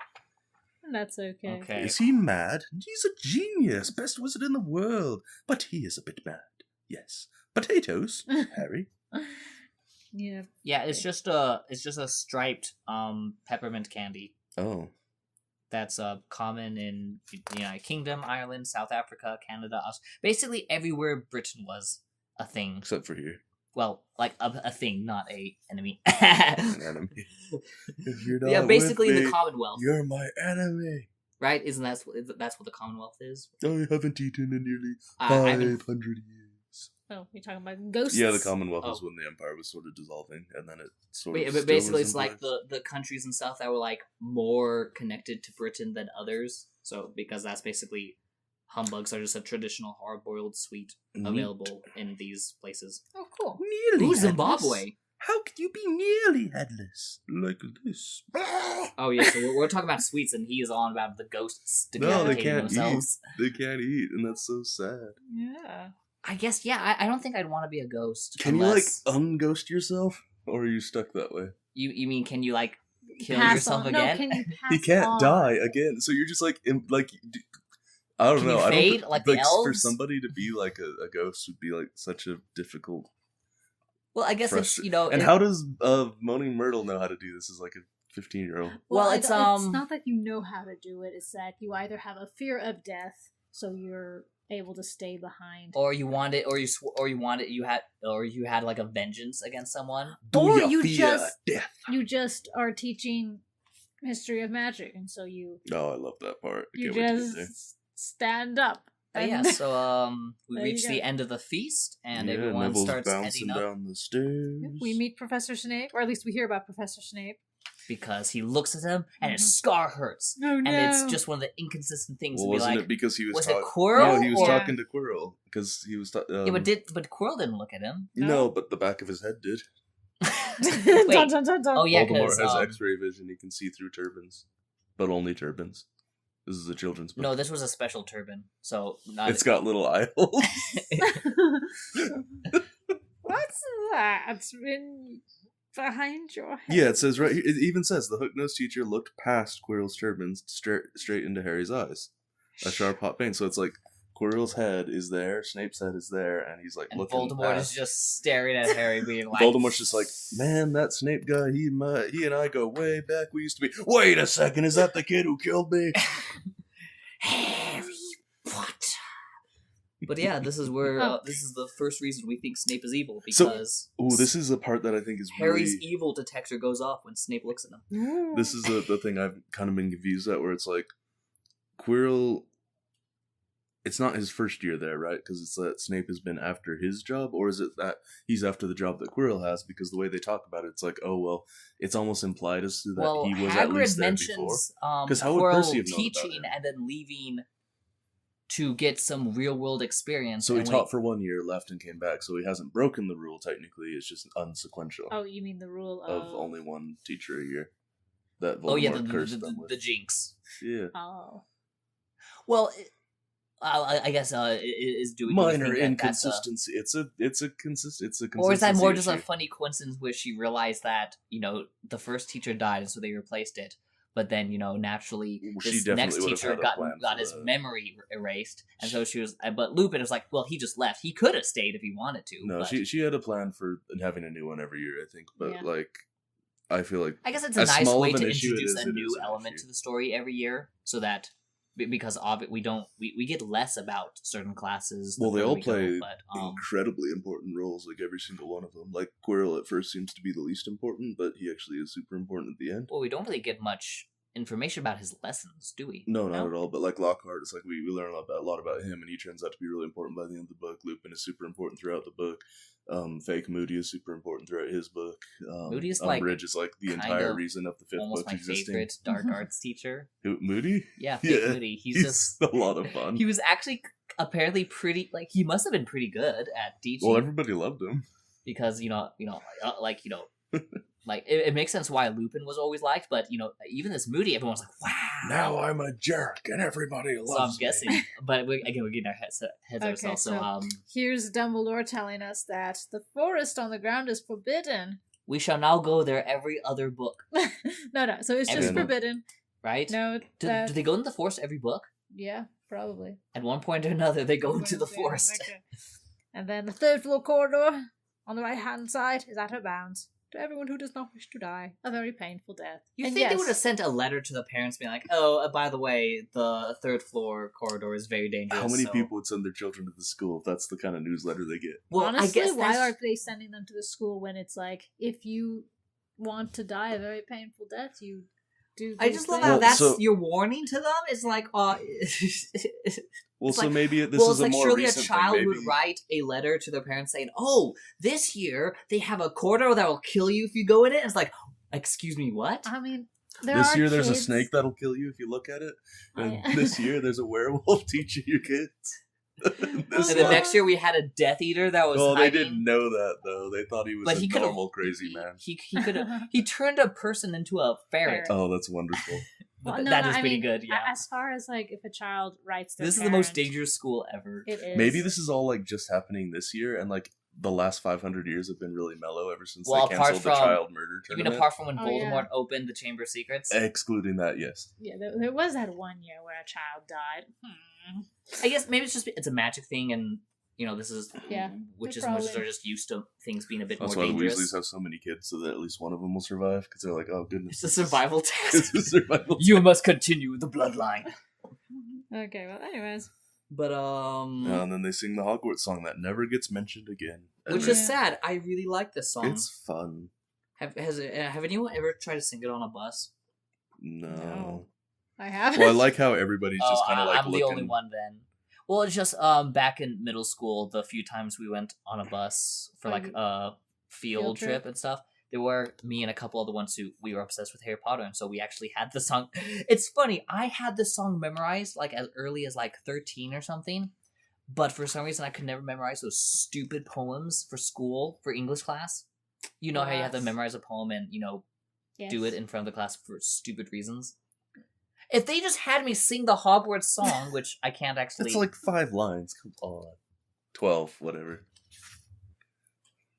That's okay. okay. Is he mad? He's a genius, best wizard in the world, but he is a bit mad. Yes, potatoes, Harry. Yeah. Yeah, it's just a striped peppermint candy Oh, that's common in the United Kingdom, Ireland, South Africa, Canada, basically everywhere Britain was a thing. except for here, Well, like a thing, not a enemy. an enemy. If you're not Yeah, basically with the me, Commonwealth, you're my enemy. right? Isn't that's what the Commonwealth is? I haven't eaten in nearly I haven't 500 years. Oh, you're talking about ghosts? Yeah, the Commonwealth Oh. was when the Empire was sort of dissolving, and then it sort But, of. but still basically, is it's in like place. the countries and stuff that were like more connected to Britain than others. So because that's basically humbugs are just a traditional hard-boiled sweet Neat. available in these places. Oh, cool. Nearly Ooh, headless. Zimbabwe. How could you be nearly headless like this? Oh yeah, so we're talking about sweets, and he is on about the ghosts No, they decapitating can't themselves. They can't eat, and that's so sad. Yeah. I guess yeah. I don't think I'd want to be a ghost. Can unless you like unghost yourself, or are you stuck that way? you mean can you like kill Pass yourself on. again? No, can you pass He can't on? die again, so you're just like I don't Can know. you I don't fade think, like the for elves? somebody to be like a ghost would be like such a difficult. Well, I guess it's And how does Moaning Myrtle know how to do this as like a 15-year-old? Well, it's it's not that you know how to do it. It's that you either have a fear of death, so you're able to stay behind, or you want it, or you had like a vengeance against someone. Or ya you fear just- death? you just are teaching history of magic, and so you Oh, I love that part. I you can't wait to get there. just stand up. But yeah, And- so we There you reach go. the end of the feast, and Yeah, everyone Neville's starts bouncing heading up down the stairs. we meet Professor Snape, or at least we hear about Professor Snape. because he looks at him and his Mhm. scar hurts, Oh no! and it's just one of the inconsistent things Well, to be wasn't like. it because he was it talking? Quirrell? No, he was or- talking to Quirrell because he was. Yeah, but Quirrell didn't look at him. No, but the back of his head did. Dun, Wait, dun, dun, dun. oh yeah, Voldemort because has X-ray vision; he can see through turbans, but only turbans. This is a children's book. no, this was a special turban, so not. It's got little eye holes. What's that in behind your head? Yeah, it says right here. It even says the hook-nosed teacher looked past Quirrell's turbans straight into Harry's eyes. A sharp, hot pain. So it's like Quirrell's head is there, Snape's head is there, and he's like and looking Voldemort past. is just staring at Harry, being like, Voldemort's just like, man, that Snape guy, he and I go way back. We used to be. Wait a second, is that the kid who killed me? Harry Potter. But yeah, this is where Oh. this is the first reason we think Snape is evil, So- because Ooh, this is a part that I think is Harry's really. evil detector goes off when Snape looks at him. This is the thing I've kind of been confused at, where it's like, Quirrell. It's not his first year there, right? Because it's that Snape has been after his job, or is it that he's after the job that Quirrell has? Because the way they talk about it, it's like, oh well, it's almost implied as to that Well, he was at least Hagrid there before. mentions 'Cause how would Percy Quirrell have known about teaching him? and then leaving to get some real world experience. So he and taught for 1 year, left, and came back. So he hasn't broken the rule technically. It's just unsequential Oh, you mean the rule of only one teacher a year. That Voldemort oh yeah, cursed them with. the jinx. Yeah. Oh. Well, I guess it is doing Minor inconsistency. It's a consistency. or is that more just a issue. funny coincidence where she realized that the first teacher died and so they replaced it, but then naturally Well, she this definitely next would have teacher had a got plan for his that. memory erased, and so she was. But Lupin was like, well, he just left. He could have stayed if he wanted to. No, but she had a plan for having a new one every year, I think. But Yeah. like, I feel like I guess it's a as nice small way of an to issue it introduce is, a it new is an element issue. to the story every year, so that because of it, we get less about certain classes. the well, they further all we go, play but incredibly important roles. Like every single one of them. Like Quirrell at first seems to be the least important, but he actually is super important at the end. well, we don't really get much information about his lessons, do we? No, not at all. But like Lockhart, it's like we learn a lot about him, and he turns out to be really important by the end of the book. Lupin is super important throughout the book. Fake Moody is super important throughout his book. Moody is like Umbridge is like the entire reason of the fifth almost book my existing. favorite dark arts teacher. Who, Moody? Yeah, Fake Moody. He's just a lot of fun. He was actually apparently pretty. Like he must have been pretty good at teaching. Well, everybody loved him because like it makes sense why Lupin was always liked, but even this Moody, everyone's like, wow. Now I'm a jerk and everybody loves me. So I'm guessing, but we're getting our heads ourselves. So here's Dumbledore telling us that the forest on the ground is forbidden. We shall now go there every other book. No. So it's just forbidden, right? No. Do they go into the forest every book? Yeah, probably. At one point or another, they go into the forest. Okay. And then the third floor corridor on the right hand side is out of bounds. To everyone who does not wish to die a very painful death. You think they would have sent a letter to the parents being like, oh, by the way, the third floor corridor is very dangerous. How many people would send their children to the school if that's the kind of newsletter they get? Well, honestly, why aren't they sending them to the school when it's like, if you want to die a very painful death, you do. I just love how that's your warning to them. It's like, well, it's so like, maybe this is a more surely recent a child thing, would write a letter to their parents saying, "Oh, this year they have a corridor that will kill you if you go in it." And it's like, excuse me, what? I mean, this year there's a snake that'll kill you if you look at it, and this year there's a werewolf teaching your kids. And the next year we had a Death Eater that was. Well, hiding. they didn't know that though. They thought he was a normal crazy man. He turned a person into a ferret. Oh, that's wonderful. Well, that is pretty good. Yeah. As far as like if a child writes, this is the most dangerous school ever. It is. Maybe this is all like just happening this year, and like the last 500 years have been really mellow ever since they canceled the child murder tournament. Even apart from when Voldemort opened the Chamber of Secrets, excluding that, yes. Yeah, there was that one year where a child died. I guess maybe it's a magic thing, and this is witches and wizards are just used to things being a bit more dangerous. That's why the Weasleys have so many kids, so that at least one of them will survive, because they're like, oh goodness, it's a survival test. It's a survival test. You must continue the bloodline. Okay, well, anyways. But and then they sing the Hogwarts song that never gets mentioned again, which is sad. I really like this song. It's fun. Have anyone ever tried to sing it on a bus? No. I haven't. Well, I like how everybody's just kind of like I'm the only one then. Well, it's just back in middle school, the few times we went on a bus for like a field trip and stuff, there were me and a couple other ones who we were obsessed with Harry Potter, and so we actually had the song. It's funny, I had the song memorized like as early as like 13 or something, but for some reason I could never memorize those stupid poems for school, for English class. You know how you have to memorize a poem and do it in front of the class for stupid reasons. If they just had me sing the Hogwarts song, which I can't actually... It's like 5 lines. Come on. 12, whatever.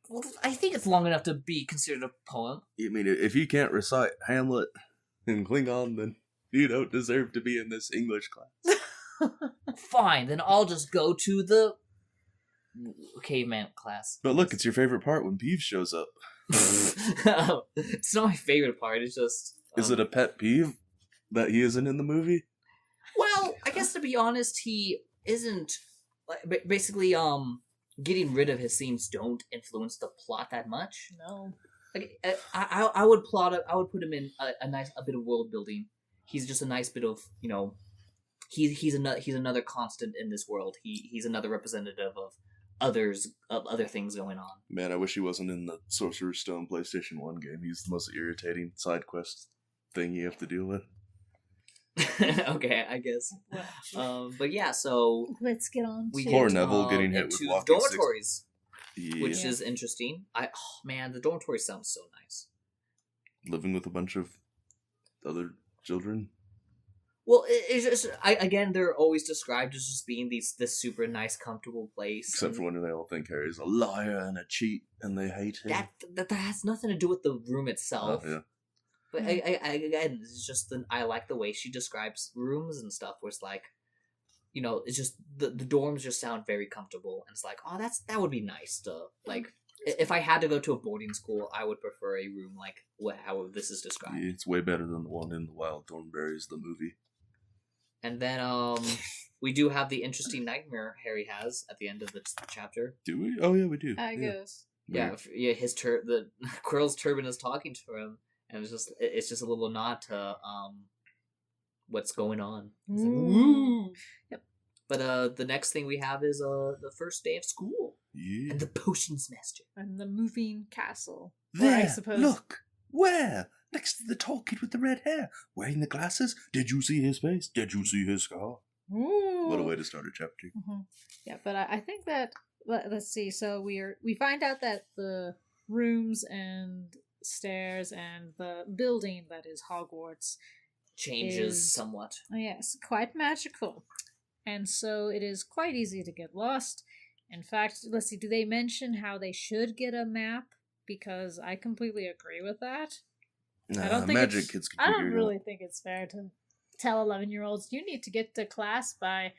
Well, I think it's long enough to be considered a poem. I mean, if you can't recite Hamlet in Klingon, then you don't deserve to be in this English class. Fine, then I'll just go to the caveman class. But look, it's your favorite part when Peeves shows up. It's not my favorite part, it's just... Is it a pet peeve that he isn't in the movie? Well, I guess to be honest, he isn't. Like, basically, getting rid of his scenes don't influence the plot that much. No. Like, I would put him in a bit of world building. He's just a nice bit of he's another constant in this world. He's another representative of other things going on. Man, I wish he wasn't in the Sorcerer's Stone PlayStation 1 game. He's the most irritating side quest thing you have to deal with. Okay, I guess. But yeah, so let's get on. Poor Neville getting hit with walking dormitories, which is interesting. Man, the dormitory sounds so nice. Living with a bunch of other children. Well, it's just again, they're always described as just being this super nice, comfortable place. Except for when they all think Harry's a liar and a cheat, and they hate him. That has nothing to do with the room itself. Oh, yeah. But again, it's just I like the way she describes rooms and stuff. Where it's like, it's just the dorms just sound very comfortable, and it's like, oh, that would be nice to like. If I had to go to a boarding school, I would prefer a room like how this is described. Yeah, it's way better than the one in the Wild Thornberrys, the movie. And then we do have the interesting nightmare Harry has at the end of the chapter. Do we? Oh yeah, we do. I guess. Yeah, the Quirrell's turban is talking to him. And it's just a little nod to what's going on. It's Ooh. like, woo. Yep. But the next thing we have is the first day of school Yeah. and the potions master. And the moving castle. Or There, I suppose. look. Where? Next to the tall kid with the red hair, wearing the glasses. Did you see his face? Did you see his scar? Ooh. What a way to start a chapter. Mhm. Yeah, but I think that let's see. So we find out that the rooms and stairs and the building that is Hogwarts Changes is- somewhat. yes, quite magical. And so it is quite easy to get lost. In fact, let's see, do they mention how they should get a map? Because I completely agree with that. I don't think magic it's- kids can I figure don't it really out. think it's fair to tell 11-year-olds you need to get to class by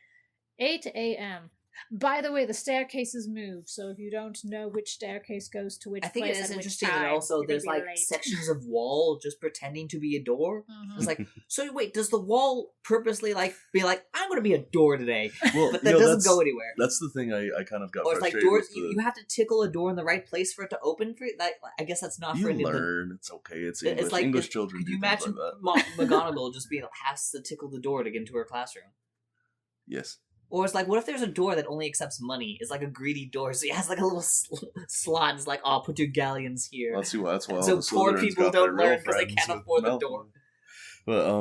8 a.m. By the way, the staircases move, so if you don't know which staircase goes to which I think place it is at which interesting time, that also you're gonna there's be like late. sections of wall just pretending to be a door. Mhm. It's like, so wait, does the wall purposely like be like, I'm gonna be a door today, Well, but that yo, doesn't that's, go anywhere? That's the thing I kind of got Or it's like frustrated doors. with. You have to tickle a door in the right place for it to open. For like, I guess that's not You for any of the. learn. It's okay. It's It's English. like English children Could do you things imagine like that. McGonagall just being has to tickle the door to get into her classroom? Yes. Or it's like, what if there's a door that only accepts money? It's like a greedy door, so it has like a little slot. It's like, oh, put your galleons here. That's why. That's why. all So the poor Slytherins people got their don't real learn 'cause they friends can't with afford the Malfoy. door. But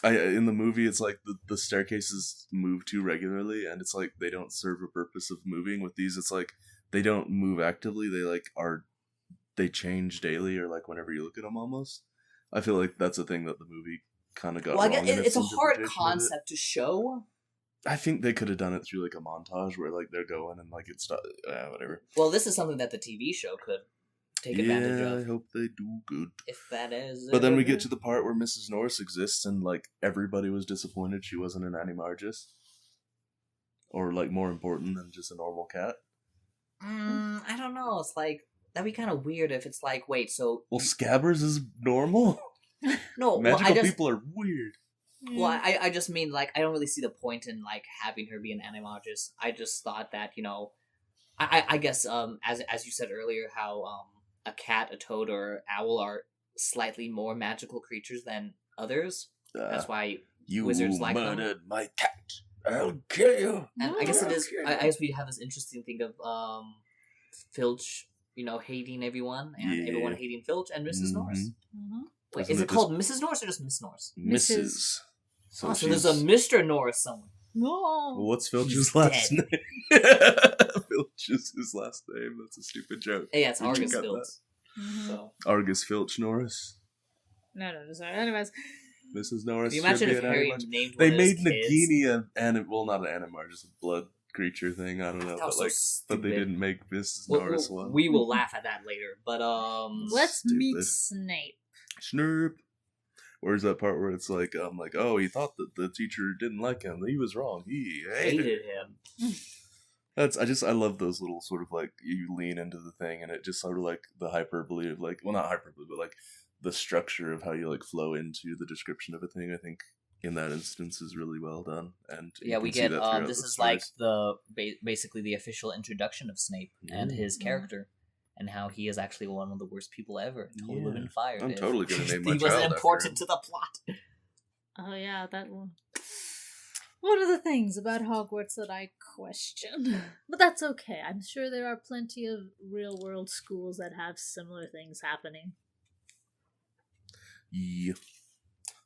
in the movie, it's like the staircases move too regularly, and it's like they don't serve a purpose of moving. With these, it's like they don't move actively. They change daily, or like whenever you look at them. Almost, I feel like that's a thing that the movie kind of got Well, I wrong. guess in it's a hard interpretation of it. concept to show. I think they could have done it through like a montage where like they're going and like it's whatever. Well, this is something that the TV show could take advantage Yeah, I of. hope they do good. If that is. But then we get to the part where Mrs. Norris exists, and like everybody was disappointed she wasn't an animagus, or like more important than just a normal cat. I don't know. It's like that'd be kind of weird if it's like, wait, so Well, Scabbers is normal. no, Magical well, people are weird. Well, I just mean like I don't really see the point in like having her be an animagus. I just thought that I guess as you said earlier how a cat, a toad, or owl are slightly more magical creatures than others. That's why You wizards like them. murdered my cat. I'll kill you. And I guess it is. I guess we have this interesting thing of Filch, hating everyone and everyone hating Filch and Mrs. Norris. Mhm. Wait, Isn't is it it called Mrs. Norris or just Miss Norris? Mrs. So there's a Mr. Norris somewhere. No. Well, what's Filch's He's last dead. name? Filch is his last name. That's a stupid joke. Yeah, it's Did you Argus cut Filch. Mhm. So. Argus Filch Norris. No, sorry. Anyways, Mrs. Norris. Can you imagine should if be an Harry animagus. named They one of his made kids? Nagini not an animar, just a blood creature thing. I don't know, That was but so but they stupid. didn't make Mrs. Well, Norris one. we will laugh at that later, but let's meet Stupid. Snape. Snurp. Where's that part where it's like, oh, he thought that the teacher didn't like him. He was wrong. He hated him. I love those little sort of like you lean into the thing and it just sort of like the hyperbole of like, well, not hyperbole, but like the structure of how you like flow into the description of a thing. I think in that instance is really well done. And you Yeah, we can see get that throughout this the is like stories. the basically the official introduction of Snape and his Mhm. character. And how he is actually one of the worst people ever. And totally would have Yeah. been fired. I'm if totally gonna name my he child wasn't after important him. to the plot. Oh yeah, that one. One of the things about Hogwarts that I question. But that's okay. I'm sure there are plenty of real world schools that have similar things happening. Yeah.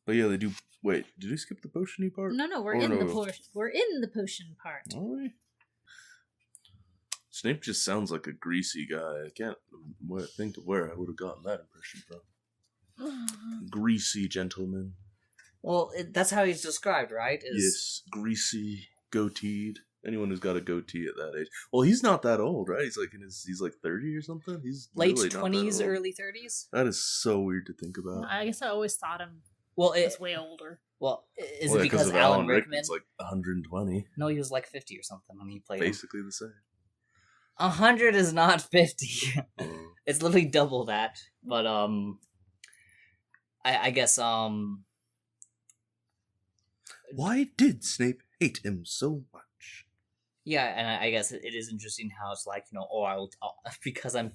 But yeah, they do. Wait, did we skip the potion-y part? No, we're Or in the no? potion. We're in the potion part. Are we? Snape just sounds like a greasy guy. I can't think of where I would have gotten that impression from. Greasy gentleman. Well, that's how he's described, right? Yes, greasy, goateed. Anyone who's got a goatee at that age. Well, he's not that old, right? He's like 30 or something. He's Late really not that 20s, old. early 30s? That is so weird to think about. I guess I always thought him Well, was way older. is Well, it yeah, because of Alan Rickman? Rickman's like 120. No, he was like 50 or something when he played him. Basically the same. 100 is not 50. Oh. It's literally double that. But I guess Why did Snape hate him so much? yeah, and I guess it is interesting how it's like, I'll because I'm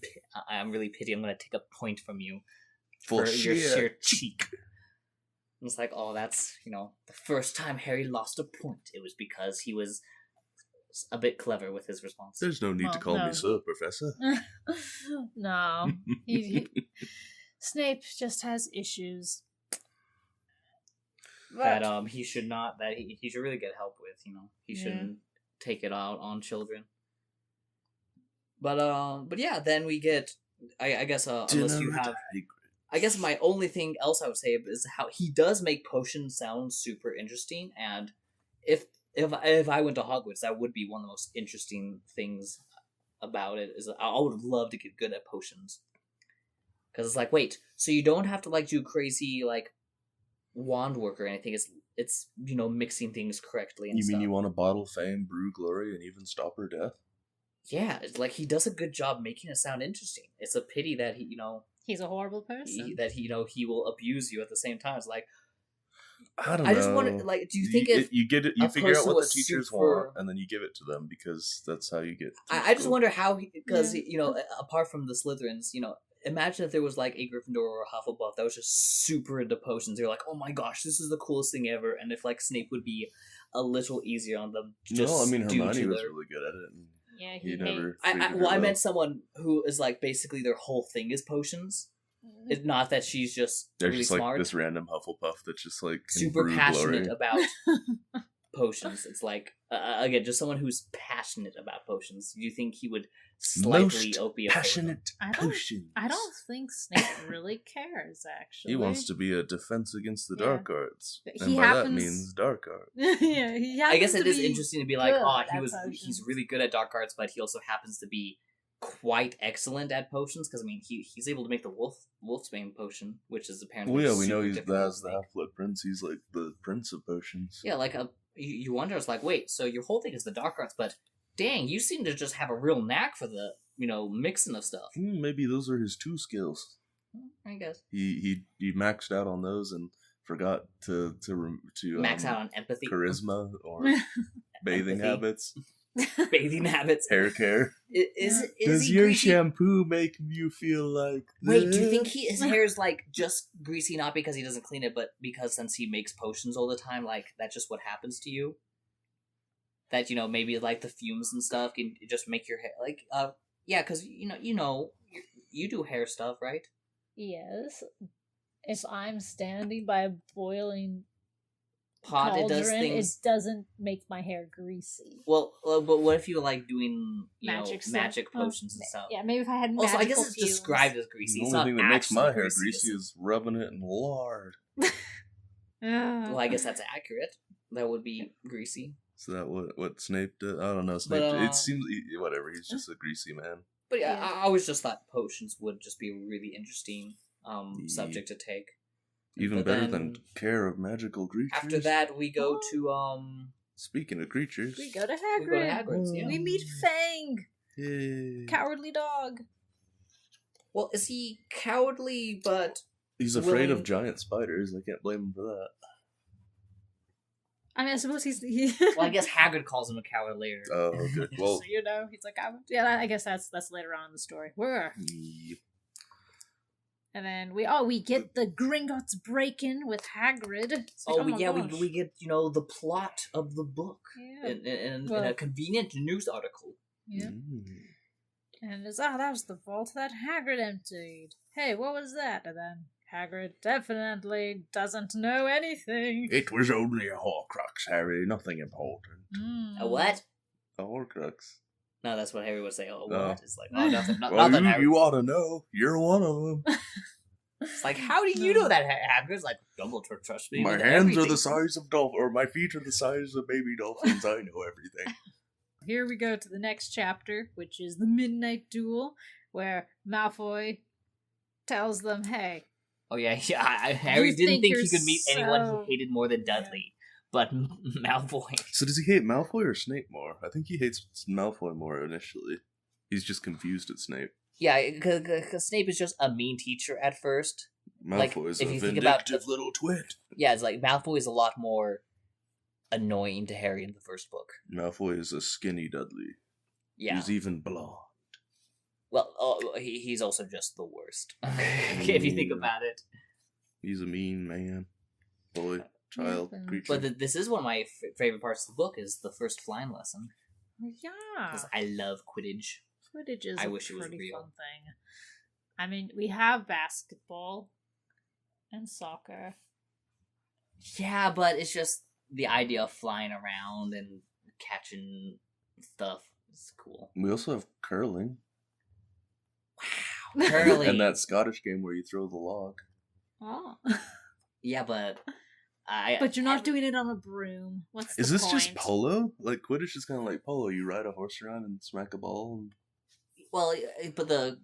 really pity, I'm gonna take a point from you For your sheer sheer cheek. It's like, oh, that's, the first time Harry lost a point, it was because he was a bit clever with his response. There's no need to call me sir, Professor. No. Snape just has issues. That he should not, that he should really get help with, He shouldn't take it out on children. But yeah, then we get, I guess, unless you have... I guess my only thing else I would say is how he does make potions sound super interesting, and if I went to Hogwarts, that would be one of the most interesting things about it, is I would love to get good at potions. Because it's like, wait, so you don't have to, like, do crazy, like, wand work or anything, it's mixing things correctly and You mean stuff. you want to bottle fame, brew glory, and even stop her death? Yeah, it's like, he does a good job making it sound interesting. It's a pity that he, he's a horrible person. He will abuse you at the same time. It's like, I don't know. I just wonder, like, do you think if you get it, you a figure out person what the was teachers super- want, and then you give it to them because that's how you get. I just wonder how, because Yeah. apart from the Slytherins, imagine if there was like a Gryffindor or a Hufflepuff that was just super into potions. They're like, oh my gosh, this is the coolest thing ever. And if like Snape would be a little easier on them. No, I mean due Hermione to was their- really good at it. And Yeah, he he never. I figured it I out. meant someone who is like basically their whole thing is potions. It's not that she's just They're really just like smart, this random Hufflepuff that just like can super brew passionate glory. about potions. It's like again, just someone who's passionate about potions. Do you think he would slightly Most be okay with them? passionate I don't- potions. I don't think Snape really cares, actually. He wants to be a defense against the Yeah. dark arts, But and he by that happens- means dark art. Yeah, he I guess happens it to is be interesting to be like, good oh, at he's potions. really good at dark arts, but he also happens to be quite excellent at potions. Because I mean, he's able to make the Wolfsbane potion, which is apparently Well, yeah, we know super he's difficult as to the make. Half-Blood Prince. He's like the Prince of Potions. Yeah, like you wonder, it's like, wait, so your whole thing is the dark arts, but dang, you seem to just have a real knack for the mixing of stuff. Maybe those are his two skills. I guess He maxed out on those and forgot to max out on empathy, charisma or bathing Empathy. habits, bathing habits. hair care. Is Does he your greasy? shampoo make you feel like Wait, do you think this? his hair is like just greasy, not because he doesn't clean it, but because since he makes potions all the time, like that's just what happens to you? That maybe like the fumes and stuff can just make your hair like yeah, because you do hair stuff, right? Yes. If I'm standing by a boiling Pot, it cauldron, does things. it doesn't make my hair greasy. Well, but what if you like doing Magic stuff? magic potions and stuff? Yeah, maybe if I had Also, I magical guess it's fumes. described as greasy. The It's only not thing that makes my actually hair greasy is rubbing it in lard. Well, I guess that's accurate. That would be greasy. So that what Snape did? I don't know. Snape. But, It seems whatever. He's just a greasy man. But yeah, Yeah. I always just thought potions would just be a really interesting subject to take. Even But better then, than care of magical creatures. After that, we go to Speaking of creatures, We go to we Hagrid. go to Hagrid's. Yeah. We meet Fang, yay. cowardly dog. Well, is he cowardly? But He's afraid of willing- giant spiders. I can't blame him for that. I mean, I suppose he's. well, I guess Hagrid calls him a coward later. Oh, good. Well, so he's like, yeah. I guess that's later on in the story. yep. And then we get the Gringotts break-in with Hagrid. It's like, my gosh. we get the plot of the book Yeah. in Well- a convenient news article. Yeah. Mm. And it's that was the vault that Hagrid emptied. Hey, what was that? And then Hagrid definitely doesn't know anything. It was only a Horcrux, Harry. Nothing important. A what? A Horcrux. No, that's what Harry would say. Oh, Oh. what? It's like, oh, nothing. Well, Nothing. Harry. you ought to know. You're one of them. It's like, how do you know that? Hagrid's like, Dumbledore trusts me. My with hands are everything." the size of dolphins, or my feet are the size of baby dolphins. I know everything. Here we go to the next chapter, which is the Midnight Duel, where Malfoy tells them, hey, Oh yeah. Harry You didn't think think he you're could meet anyone so- he hated more than Dudley, but Malfoy. So does he hate Malfoy or Snape more? I think he hates Malfoy more initially. He's just confused at Snape. Yeah, because Snape is just a mean teacher at first. Like, Malfoy's if a you think about vindictive the- little twit. Yeah, it's like Malfoy is a lot more annoying to Harry in the first book. Malfoy is a skinny Dudley. Yeah. He's even blonde. Well, he's also just the worst. If you think about it. He's a mean man. boy, child, Yeah. creature. But this is one of my favorite parts of the book is the first flying lesson. Yeah. Because I love Quidditch. Quidditch is I a wish it was pretty real. fun thing. I mean, we have basketball and soccer. Yeah, but it's just the idea of flying around and catching stuff is cool. We also have curling. Wow. Curling. And that Scottish game where you throw the log. Oh. Yeah, but But you're not doing it on a broom. What's Is the this point? just polo? Like Quidditch is kind of like polo. You ride a horse around and smack a ball. And... Well, but the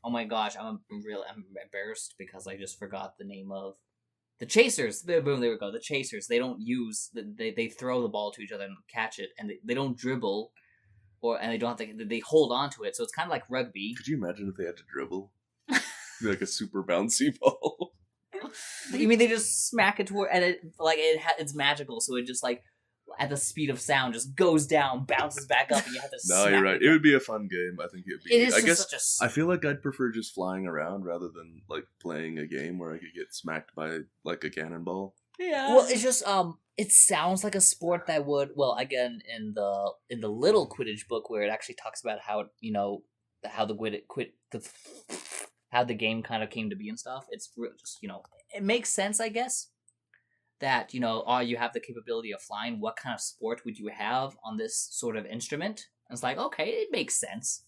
oh my gosh, I'm embarrassed because I just forgot the name of the chasers. Boom, there we go. The chasers. They don't use they throw the ball to each other and catch it, and they don't dribble, and they don't have to. They hold on to it, so it's kind of like rugby. Could you imagine if they had to dribble? Be like a super bouncy ball. You mean they just smack it toward, and it's magical, so it just like at the speed of sound just goes down, bounces back up, and you have to. No, smack you're right. It would be a fun game. I think it'd be. It is. I Just guess such I feel like I'd prefer just flying around rather than like playing a game where I could get smacked by like a cannonball. Yeah. Well, it's just it sounds like a sport that would again in the little Quidditch book where it actually talks about how how how the game kind of came to be and stuff. It's just it makes sense, I guess. That you have the capability of flying. What kind of sport would you have on this sort of instrument? And it's like, okay, it makes sense.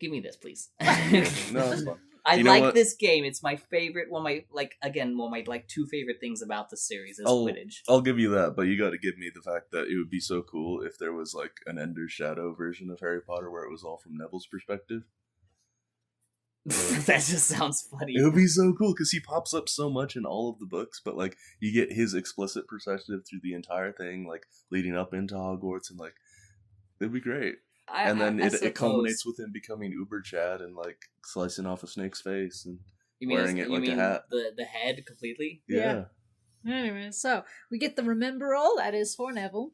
Give me this, please. No, it's fun. I You know like what? this game. It's my favorite. One of my two favorite things about the series is Quidditch. I'll give you that, but you got to give me the fact that it would be so cool if there was like an Ender's Shadow version of Harry Potter where it was all from Neville's perspective. That just sounds funny. It would be so cool because he pops up so much in all of the books, but like you get his explicit perspective through the entire thing, like leading up into Hogwarts, and like it'd be great. And then it culminates with him becoming Uber Chad and like slicing off a snake's face and wearing it like a hat. The head completely. Yeah. Anyway, so we get the remember all that is for Neville,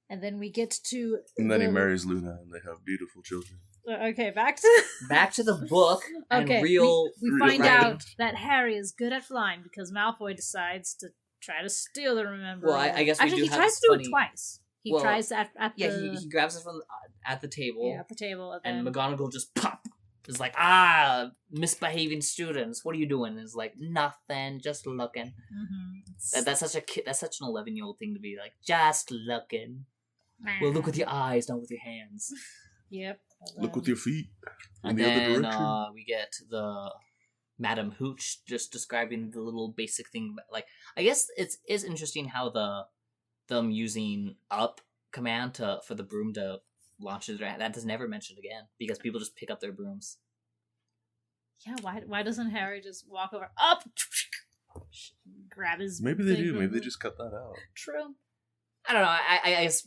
and then we get to. And then he marries Luna, and they have beautiful children. Okay, back to the book. Okay, and real. we real find writing. out that Harry is good at flying because Malfoy decides to try to steal the remember. Well, all. I guess we actually do he have tries this to do funny- it twice. He tries at Yeah, the he grabs it from at the table. at the table, And then McGonagall just pop. Is like, misbehaving students. What are you doing? And it's like, nothing, just looking. Mhm. That's such a kid. That's such an 11-year-old thing to be like, just looking. Well, look with your eyes, not with your hands. Yep. Look with your feet in And the other then direction. we get the Madam Hooch just describing the little basic thing. Like, I guess it's interesting how them using up command for the broom to launch it. That is never mentioned again because people just pick up their brooms. Yeah, why doesn't Harry just walk over up, grab his? Maybe they thing do. from Maybe they the- just cut that out. True. I don't know. I guess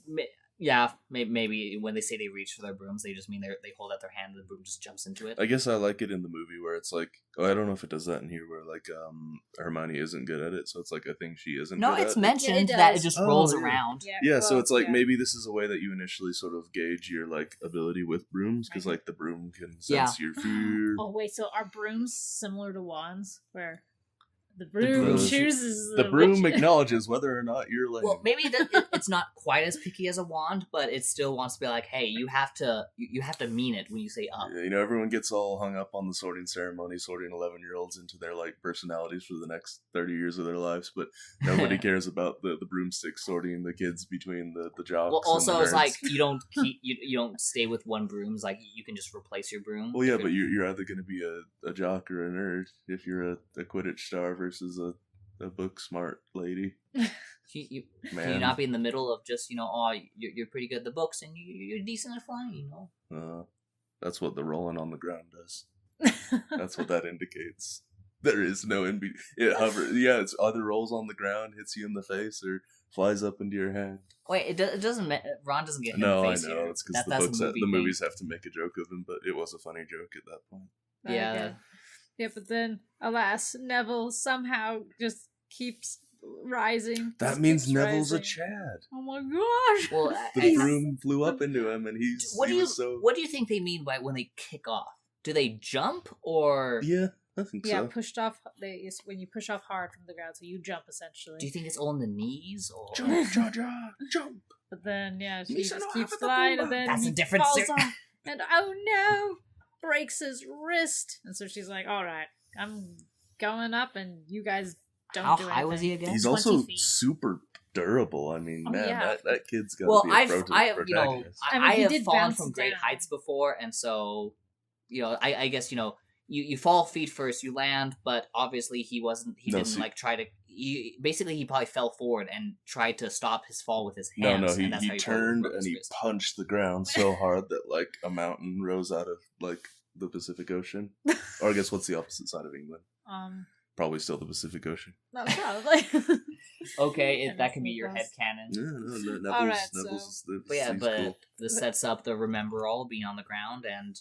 yeah. Maybe when they say they reach for their brooms, they just mean they hold out their hand and the broom just jumps into it. I guess I like it in the movie where it's like, I don't know if it does that in here, where like Hermione isn't good at it, so it's like a thing she isn't. No, good it's at. mentioned Yeah, it that it does. just Oh, rolls yeah. around. Yeah, so well, it's like yeah. maybe this is a way that you initially sort of gauge your like ability with brooms, because like the broom can sense your fear. Oh wait, so are brooms similar to wands, where the broom broom chooses The broom which- acknowledges whether or not you're lame. Well, maybe it's not quite as picky as a wand, but it still wants to be like, hey, you have to mean it when you say up. Yeah, you know, everyone gets all hung up on the sorting ceremony, sorting 11-year-olds into their like personalities for the next 30 years of their lives, but nobody cares about the broomstick sorting the kids between the jocks. Well, also and the it's nerds. like you don't keep you don't stay with one broom. It's like you can just replace your broom. Well, yeah, but you're either going to be a jock or a nerd if you're a Quidditch star versus a book smart lady. Can Man, you not be in the middle of just you're pretty good at the books and you're decent at flying, that's what the rolling on the ground does. That's what that indicates. There is no in between. It hovers. Yeah, it's either rolls on the ground, hits you in the face, or flies up into your hand. Wait, it doesn't. Ron doesn't get hit No, in the I face know. here. It's because That's a the movie thing. movies have to make a joke of him, but it was a funny joke at that point. Yeah. Okay. Yeah, but then alas, Neville somehow just keeps rising. That just means keeps Neville's a rising. Chad. Oh my gosh! Well, The broom flew up into him, and what he do you was so. what do you think they mean by when they kick off? Do they jump or? Yeah, I think Yeah, so. pushed off. It's when you push off hard from the ground, so you jump essentially. Do you think it's on the knees or? Jump, Jaja, jump. But then, yeah, he Misa just no keeps have the flying, Puma. and then That's he a different falls ser- off, and oh no, breaks his wrist. And so she's like, "All right, I'm going up, and you guys don't How do high was he anything." again? He's 20 also feet. super durable. I mean, Oh, man, yeah. that kid's got Well, to be a I have, protagonist. I mean, I he have did fallen bounce from great down. heights before, and so, I guess, you fall feet first, you land, but obviously he didn't, like, try to, basically he probably fell forward and tried to stop his fall with his hands. No, and that's how he probably turned broke and his he wrist. punched the ground so hard that like a mountain rose out of like the Pacific Ocean. Or I guess what's the opposite side of England? Probably still the Pacific Ocean. No, probably. Okay, And that can be it's your the head canon. Yeah, no, All right, Neville's is the But yeah, he's but cool. this sets up the Remember All being on the ground, and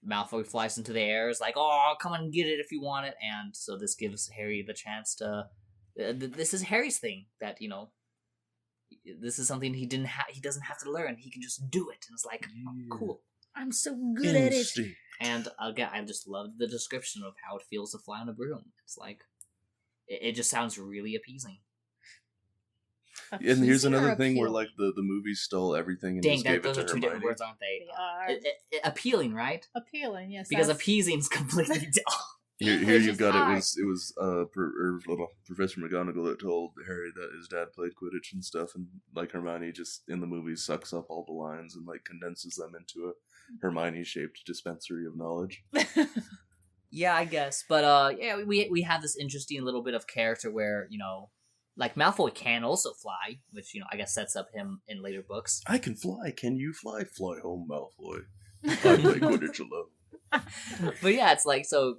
Malfoy flies into the air, is like, "Oh, come on and get it if you want it," and so this gives Harry the chance to. This is Harry's thing that this is something he doesn't have to learn. He can just do it, and it's like, oh, cool. I'm so good at it. Instinct. And again, I just loved the description of how it feels to fly on a broom. It's like, it just sounds really appeasing. And here's Appeasing or another thing where appealing? like the movies stole everything and Dang, just gave it those to are two different Hermione. words, aren't they? They are Appealing, right? appealing, yes. Because that's- appeasing's completely different. Here English you've is got hard. it was little Professor McGonagall that told Harry that his dad played Quidditch and stuff, and like Hermione just in the movies sucks up all the lines and like condenses them into a Hermione shaped dispensary of knowledge. Yeah, I guess. But yeah, we have this interesting little bit of character where, like Malfoy can also fly, which, I guess sets up him in later books. I can fly. Can you fly? Fly home, Malfoy. I play Quidditch alone. But yeah, it's like, so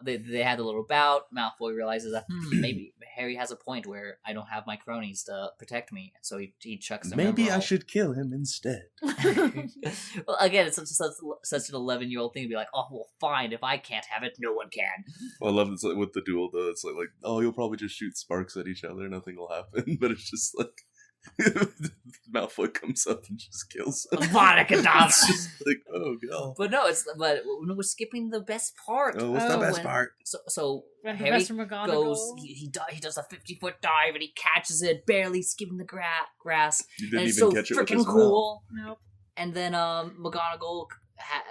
they had a little bout. Malfoy realizes that maybe Harry has a point where I don't have my cronies to protect me, so he chucks them. Maybe I should kill him instead. Well, again, it's such an 11-year-old thing to be like, oh, well, fine. If I can't have it, no one can. Well, I love it's like with the duel though. It's like oh, you'll probably just shoot sparks at each other. Nothing will happen. But it's just like Malfoy comes up and just kills him. Avada Kedavra. It's just like, oh god. But we're skipping the best part. Oh, what's the Oh, best when- part? So When Harry Professor McGonagall goes, he does a 50-foot dive and he catches it, barely skipping the grass. You And didn't it's even so catch it with freaking his cool. Nope. And then McGonagall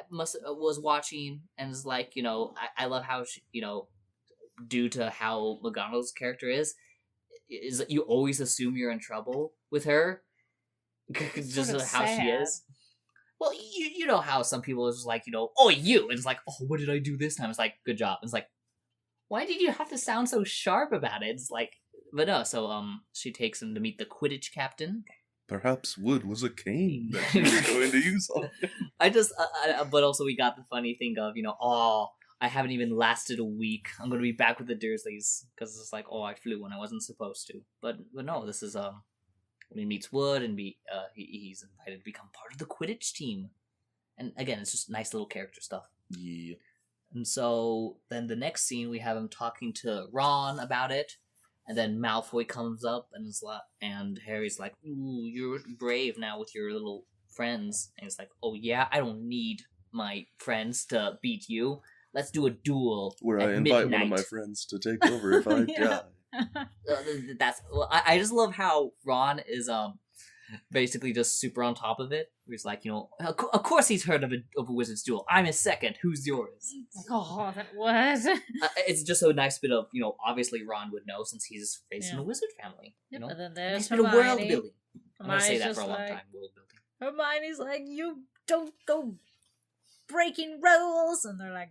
was watching and is like, I love how she, due to how McGonagall's character is that you always assume you're in trouble with her, just sort of how she sad. is. Well, you know how some people is just like, oh, you, and it's like, oh, what did I do this time? It's like, good job. It's like, why did you have to sound so sharp about it? It's like, but no. So she takes him to meet the Quidditch captain. Perhaps wood was a cane that she was going to use on him. But also we got the funny thing of, oh, I haven't even lasted a week. I'm gonna be back with the Dursleys because it's like, oh, I flew when I wasn't supposed to. But no, this is when he meets Wood and he's invited to become part of the Quidditch team. And again, it's just nice little character stuff. Yeah. And so then the next scene we have him talking to Ron about it, and then Malfoy comes up and Harry's like, "Ooh, you're brave now with your little friends." And it's like, "Oh yeah, I don't need my friends to beat you. Let's do a duel Where at I invite midnight." one of my friends to take over if I Yeah. die. I just love how Ron is basically just super on top of it. He's like, of course he's heard of a wizard's duel. I'm his second. Who's yours? Like, oh, that was. It's just a nice bit of, obviously Ron would know since he's raised in Yeah. a wizard family. Yep, You know, and then nice there's bit of Hermione. world building. I'm gonna say Hermione's that for a just long like- time. World building. Hermione's like, you don't go breaking rules, and they're like,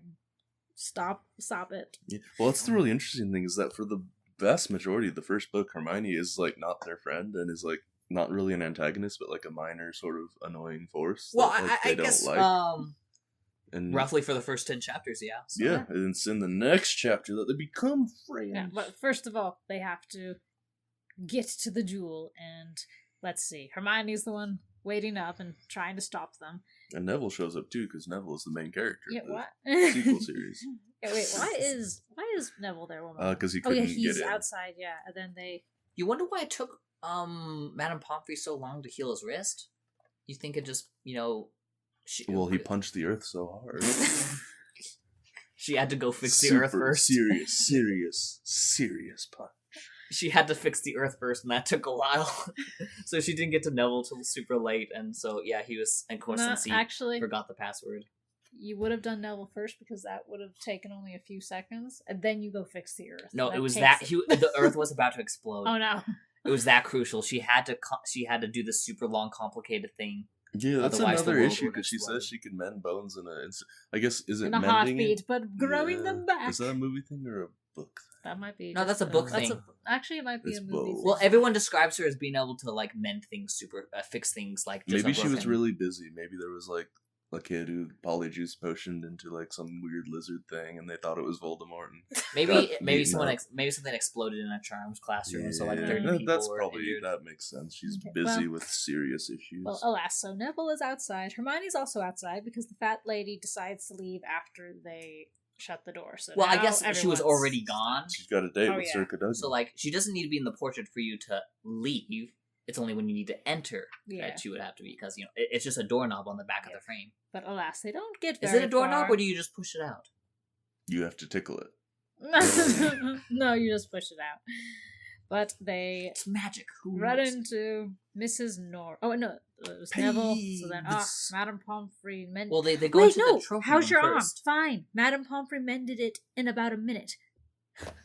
stop it. Yeah. Well, that's the really interesting thing is that for the vast majority of the first book, Hermione is like not their friend and is like not really an antagonist, but like a minor sort of annoying force. Well, that, like, I they guess don't like. And roughly for the first 10 chapters, yeah. So. yeah, and it's in the next chapter that they become friends. Yeah, but first of all, they have to get to the duel, and let's see. Hermione's the one waiting up and trying to stop them. And Neville shows up too because Neville is the main character Yeah, of the what? sequel series. Yeah, wait, why is Neville there? One Because he oh couldn't yeah, he's get in. outside. Yeah, and then they. You wonder why it took Madame Pomfrey so long to heal his wrist? You think it just, Well, he punched the earth so hard. She had to go fix the Earth first. Serious punch. She had to fix the Earth first, and that took a while. So she didn't get to Neville till super late, and so yeah, he was. And of course, No, since he actually, forgot the password. you would have done Neville first because that would have taken only a few seconds, and then you go fix the Earth. No, that it was takes- the Earth was about to explode. Oh no! It was that crucial. She had to do this super long, complicated thing. Yeah, that's Otherwise the another world issue would because she explode. says she can mend bones in a. I guess is it In a mending heartbeat, it? but growing Yeah. them back. Is that a movie thing or a book thing? That might be. No, just that's a book that's thing. Actually, it might be It's a movie. both. thing. Well, everyone describes her as being able to like mend things, fix things like. Just Maybe a she was broken- really busy. Maybe there was like a kid who polyjuice potioned into like some weird lizard thing, and they thought it was Voldemort. And Maybe eaten someone up. maybe something exploded in a charms classroom, so like Yeah, 30 that- people that's were probably injured. that makes sense. She's Okay, busy well- with serious issues. Well, alas, so Neville is outside. Hermione's also outside because the fat lady decides to leave after they shut the door. So Well, I now guess she was everyone's- already gone, She's got a date Oh, with yeah. Sir Cadogan. so like she doesn't need to be in the portrait for you to leave. It's only when you need to enter Yeah, that she would have to be, because it's just a doorknob on the back of Yeah. the frame. but alas, they don't get Is very it a doorknob far. or do you just push it out? You have to tickle it. No, you just push it out. But they It's magic. Who run knows? into Mrs. Nor. Oh no, it was Neville. So then, Peeves. Madame Pomfrey mended. Well, they go Wait, into no. the trophy How's room your first. arm? Fine. Madame Pomfrey mended it in about a minute.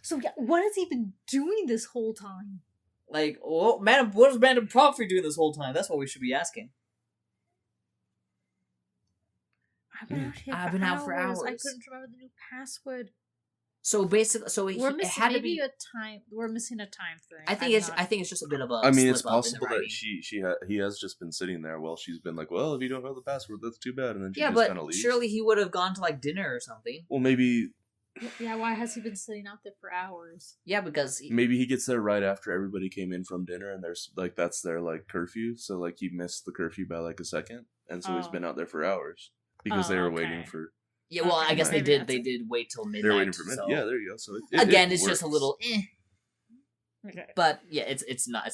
So yeah, what has he been doing this whole time? Like, what is Madame Pomfrey doing this whole time? That's what we should be asking. I've been out here. I've for been out for I hours. couldn't remember the new password. So basically, We're it missing had to maybe be. a time. We're missing a time thing. I think it's just a bit of a. I mean, it's slip up in the possible writing. that he has just been sitting there while she's been like, well, if you don't know the password, that's too bad, and then she Yeah, just but kind of leaves. surely he would have gone to like dinner or something. Well, maybe Yeah, why has he been sitting out there for hours? Yeah, because he gets there right after everybody came in from dinner, and there's like that's their like curfew, so like he missed the curfew by like a second, and so he's Oh. been out there for hours because they Oh, were waiting okay. for. yeah, well, I Okay, guess they maybe did. that's They it. did wait till midnight. They're waiting for minutes. so- Yeah, there you go. So Again, it it's just a works. little, Okay. but yeah, it's not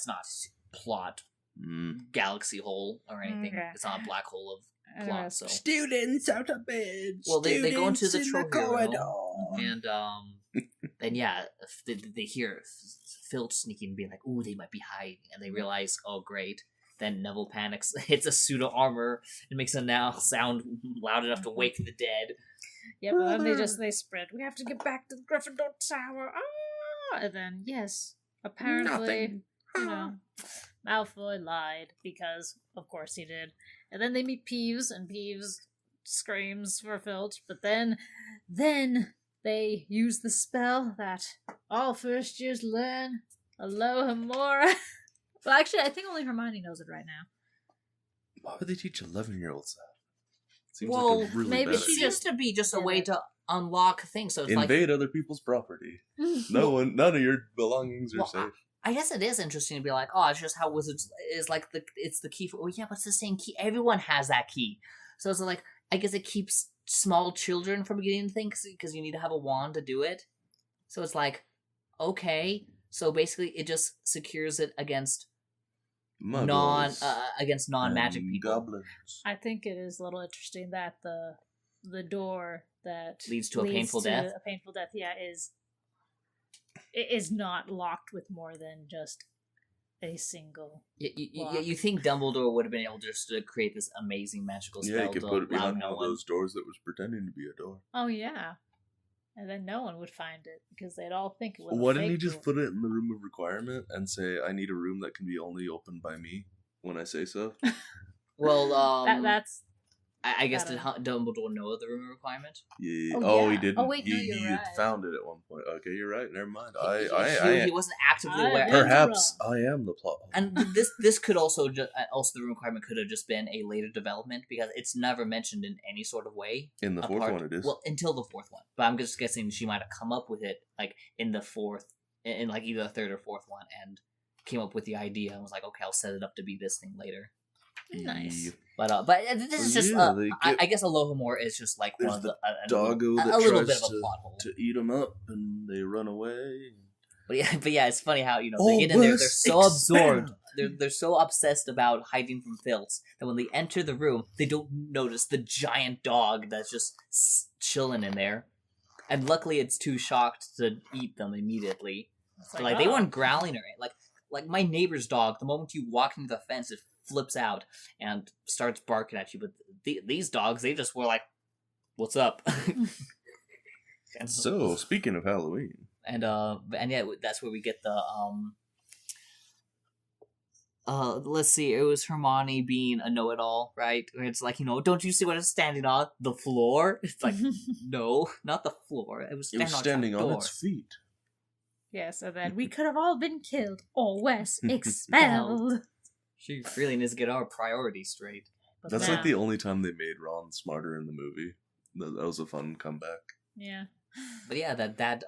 plot Mm. galaxy hole or anything. Okay. It's not a black hole of plot. Anyways, So Students out of bed. Well, they go into the trophy room, Mhm. and and yeah, they hear Filch sneaking and being like, "Ooh, they might be hiding," and they realize, "Oh, great." Then Neville panics, hits a pseudo armor, and makes a sound loud enough to wake the dead. Yeah, but then they spread. We have to get back to the Gryffindor Tower. Ah! And then yes, apparently, Nothing. you know, Malfoy lied because of course he did. And then they meet Peeves, and Peeves screams for Filch. But then they use the spell that all first years learn. Alohomora. Well, actually, I think only Hermione knows it right now. Why would they teach 11-year-olds that? Seems Well, like a really maybe bad she idea. Seems to be just a Yeah, way but- to unlock things. So it's like Invade other people's property. None of your belongings are Well, safe. I guess it is interesting to be like, oh, it's just how wizards is like it's the key for. Oh yeah, but it's the same key. Everyone has that key. So it's like I guess it keeps small children from getting things because you need to have a wand to do it. So it's like, okay. So basically, it just secures it against Muggles non-magic and people. Goblins. I think it is a little interesting that the door that Leads to a painful death? A painful death, yeah, is not locked with more than just a single. You think Dumbledore would have been able just to create this amazing magical spell Yeah, you could to put it allow behind no one of one. those doors that was pretending to be a door. Oh yeah, and then no one would find it because they'd all think it was. Why a didn't he fake just door. put it in the room of requirement and say, I need a room that can be only opened by me when I say so? Well, That's I guess I did don't Dumbledore know the room requirement? Yeah. Oh, Oh, he yeah. didn't. Oh, wait, no, he you're he right. found it at one point. Okay, you're right. Never mind. He wasn't actively I aware. am- Perhaps I am the plot. And this could also also the room requirement could have just been a later development because it's never mentioned in any sort of way. In the fourth apart- one, it is. Well, until the fourth one, but I'm just guessing she might have come up with it like in the fourth, in like either the third or fourth one, and came up with the idea and was like, okay, I'll set it up to be this thing later. nice. But this is just Yeah, they get- I guess Alohomora is just like one There's of the Doggo a that little tries bit of a plot hole. to eat them up, and they run away. But yeah, it's funny how they Oh, get in there. They're let's so absorbed. expand. They're so obsessed about hiding from Filch that when they enter the room, they don't notice the giant dog that's just chilling in there. And luckily, it's too shocked to eat them immediately. It's So, like they oh. weren't growling or like my neighbor's dog. The moment you walk into the fence, it flips out and starts barking at you. But these dogs, they just were like, "What's up?" And So, speaking of Halloween, and yeah, that's where we get the let's see, it was Hermione being a know-it-all, right? Where it's like, don't you see what it's standing on? The floor? It's like, no, not the floor. It was standing on door. its feet. Yes, and then we could have all been killed or worse, expelled. She really needs to get our priorities straight. But That's now- like the only time they made Ron smarter in the movie. That was a fun comeback. Yeah. But yeah, that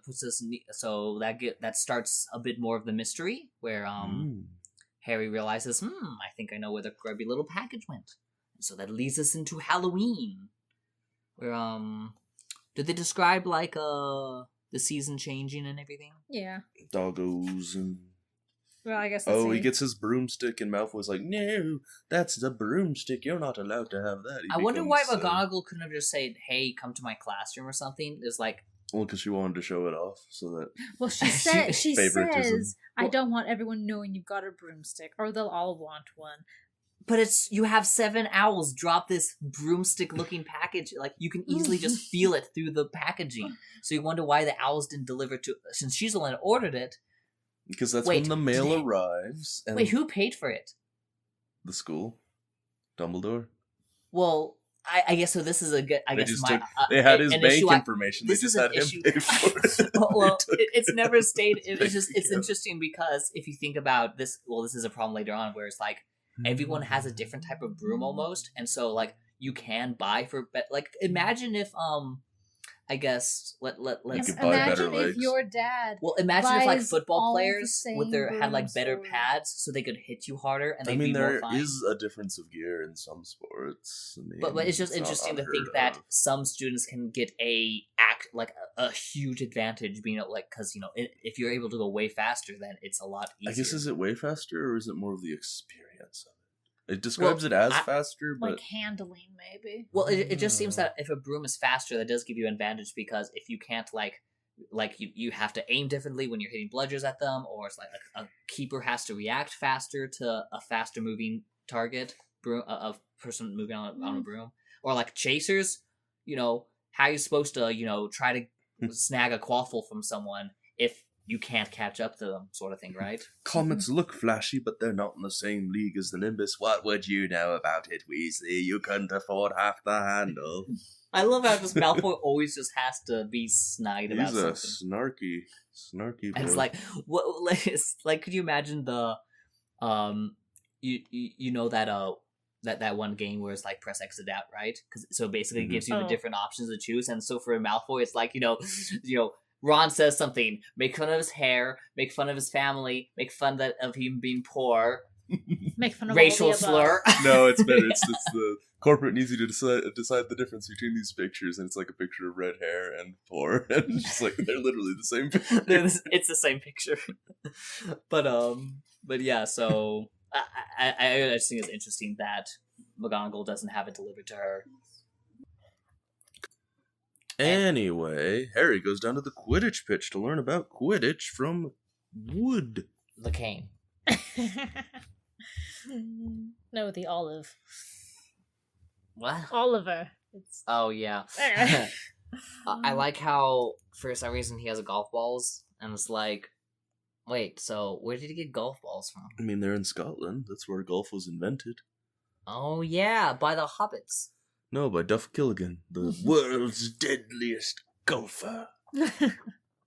puts us so that starts a bit more of the mystery where Harry realizes, I think I know where the grubby little package went. And so that leads us into Halloween. Where did they describe like the season changing and everything? Yeah. Doggos and... Well, I guess. Oh, he gets his broomstick, and Malfoy's like, "No, that's the broomstick. You're not allowed to have that." I wonder why McGonagall couldn't have just said, "Hey, come to my classroom" or something. It's like, well, because she wanted to show it off, so that. Well, she said she Favoritism. says, "I don't want everyone knowing you've got a broomstick, or they'll all want one." but you have 7 owls drop this broomstick-looking package. Like you can easily just feel it through the packaging. So you wonder why the owls didn't deliver to, since she's the one that ordered it. Because that's when the mail arrives. And wait, who paid for it? The school, Dumbledore. Well, I guess so. This is a good. They had his bank issue information. They just had him pay for it. Well, it's never stayed. It's interesting because if you think about this, this is a problem later on where it's like everyone has a different type of broom almost, and so like you can buy for like imagine if I guess let's could buy better imagine if legs. your dad. well imagine if like buys football all the players same had like better brooms or- pads so they could hit you harder and they'd I mean, be more there fine. is a difference of gear in some sports. I mean, But it's just not interesting to think unheard that of. some students can get a huge advantage being like because if you're able to go way faster, then it's a lot easier. I guess is it way faster or is it more of the experience of it? It describes it as faster, but Like handling, maybe. Well, it just seems that if a broom is faster, that does give you an advantage because if you can't you have to aim differently when you're hitting bludgers at them, or it's like a keeper has to react faster to a faster moving target, a person moving on a broom, or like chasers. How are you supposed to try to snag a quaffle from someone if you can't catch up to them, sort of thing, right? comets look flashy, but they're not in the same league as the Nimbus. What would you know about it, Weasley? You couldn't afford half the handle. I love how just Malfoy always just has to be snide about He's a something. snarky boy. And it's like, what? It's like, could you imagine the, that one game where it's like press X to doubt, right? So basically, it gives you the different options to choose. And so for Malfoy, it's like Ron says something, make fun of his hair, make fun of his family, make fun of him being poor, Make fun of racial all the above. slur. No, it's better. It's the corporate needs you to decide the difference between these pictures, and it's like a picture of red hair and poor, and it's just like they're literally the same picture. It's the same picture. But yeah, so I just think it's interesting that McGonagall doesn't have it delivered to her. Anyway, Harry goes down to the Quidditch pitch to learn about Quidditch from Wood. The cane. No, the olive. What? Oliver. It's Oh yeah. I like how for some reason he has golf balls, and it's like, wait, so where did he get golf balls from? I mean, they're in Scotland. That's where golf was invented. Oh yeah, by the hobbits. No, by Duff Gilligan, the world's deadliest golfer.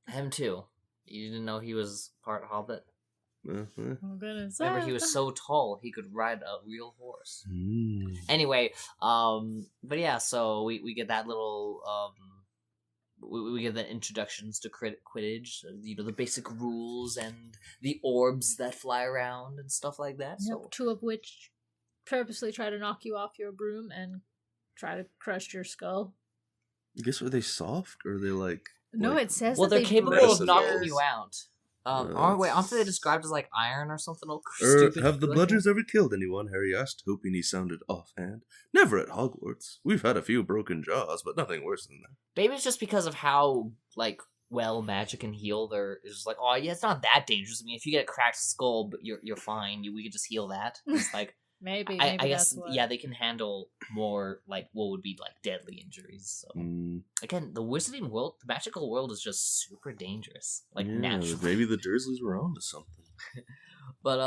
Him too. You didn't know he was part hobbit? Uh-huh. Oh goodness. Remember, he was so tall he could ride a real horse. Mm. Anyway, but yeah, so we get that little we get the introductions to Quidditch, the basic rules and the orbs that fly around and stuff like that. Yep, So two of which purposely try to knock you off your broom and try to crush your skull. I guess, are they soft or are they like... No, like- it says well, that they're they capable break of knocking your- you out. aren't they described as like iron or something? Stupid. Have the like that? Bludgers ever killed anyone? Harry asked, hoping he sounded offhand. Never at Hogwarts. We've had a few broken jaws, but nothing worse than that. Maybe it's just because of how like well magic can heal. There is just like, oh yeah, it's not that dangerous. I mean, if you get a cracked skull, but you're fine. We can just heal that. It's like Maybe I that's guess what. yeah, they can handle more like what would be like deadly injuries. So again, the wizarding world, the magical world, is just super dangerous. Like naturally. Maybe the Dursleys were onto something. But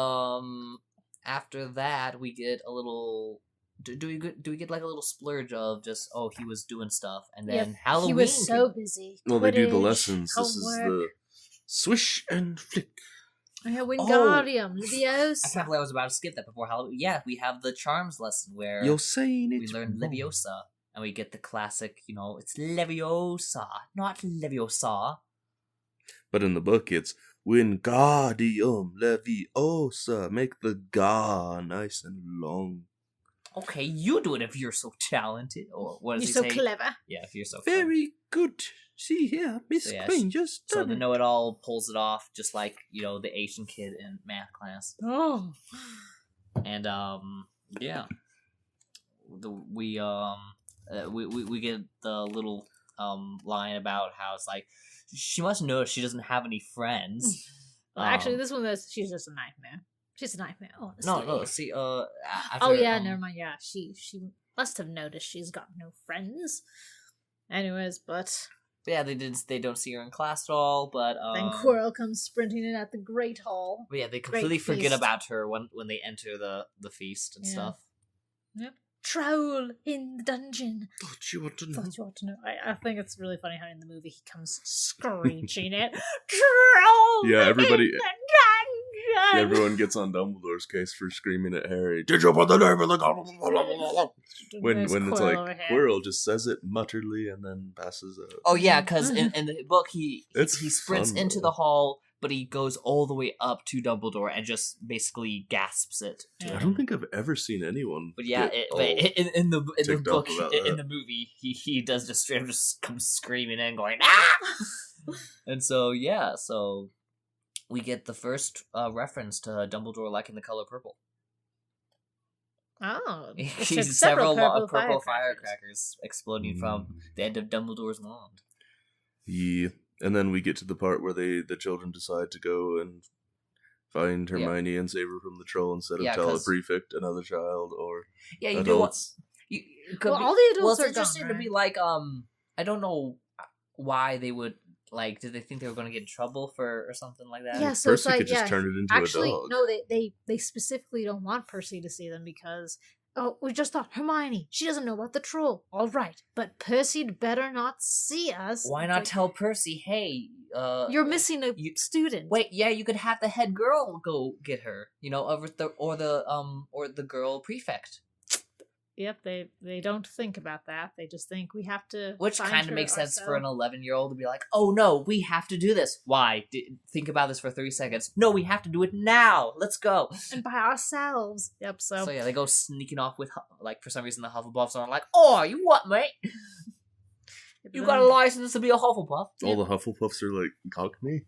after that we get a little. Do we get like a little splurge of just he was doing stuff and then Halloween? He was so busy. Well, they do the Quidditch, lessons. This is homework. the swish and flick. Wingardium I Leviosa. can't believe I was about to skip that before Halloween. Yeah, we have the charms lesson where You're saying we it's learn wrong. Leviosa, and we get the classic, it's Leviosa, not Leviosa. But in the book, it's Wingardium Leviosa. Make the ga nice and long. Okay, you do it if you're so talented, or what does You're he so say? clever. Yeah, if you're so clever. Very good. See here, Miss So, yeah, Granger. So the know-it-all pulls it off, just like the Asian kid in math class. Oh. And yeah, we get the little line about how it's like she must know she doesn't have any friends. Well, actually, this one was she's just a nightmare. She's a nightmare. Honestly. No. See, after, oh yeah, never mind. Yeah, she must have noticed she's got no friends. Anyways, but yeah, they don't see her in class at all. But then Quirrell comes sprinting in at the Great Hall. But yeah, they completely forget feast. about her when they enter the feast and stuff. Yep. Troll in the dungeon. Thought you ought to know. Thought you ought to know. I think it's really funny how in the movie he comes screeching it. Troll. Yeah, everybody. In the dungeon! Everyone gets on Dumbledore's case for screaming at Harry. Did you put the name of the goblet? When it's like Quirrell just says it mutterly and then passes out. Oh yeah, because in the book he It's sprints fun, into though. the hall, but he goes all the way up to Dumbledore and just basically gasps it. To I him. don't think I've ever seen anyone. But yeah, get but in the ticked book, off about in that. the movie, he does just straight up just come screaming and going ah, and so yeah, so we get the first reference to Dumbledore liking the color purple. Oh, He it sees took several several purple firecrackers. firecrackers exploding from the end of Dumbledore's wand. Yeah, and then we get to the part where the children decide to go and find Hermione and save her from the troll instead of Yeah, tell a 'cause- prefect, another child, or Yeah, you adults. do. Well, all the adults well, it's are interesting gone, to right? be like, I don't know why they would like. Did they think they were going to get in trouble or something like that? Yeah, so it's Percy like, could just yeah, turn it into actually, a dog. no, they specifically don't want Percy to see them because, we just thought, Hermione, she doesn't know about the troll. All right, but Percy'd better not see us. Why It's not like, tell Percy, hey, you're missing a student. Wait, yeah, you could have the head girl go get her. Or the girl prefect. Yep, they don't think about that. They just think we have to. Which find kind of her makes sense for an ourselves. 11-year-old to be like, oh no, we have to do this. Why? Think about this for 3 seconds. No, we have to do it now. Let's go. And by ourselves. Yep. So yeah, they go sneaking off with, like, for some reason the Hufflepuffs are like, oh, you what, mate? You got a license to be a Hufflepuff? All the Hufflepuffs are like, Cockney?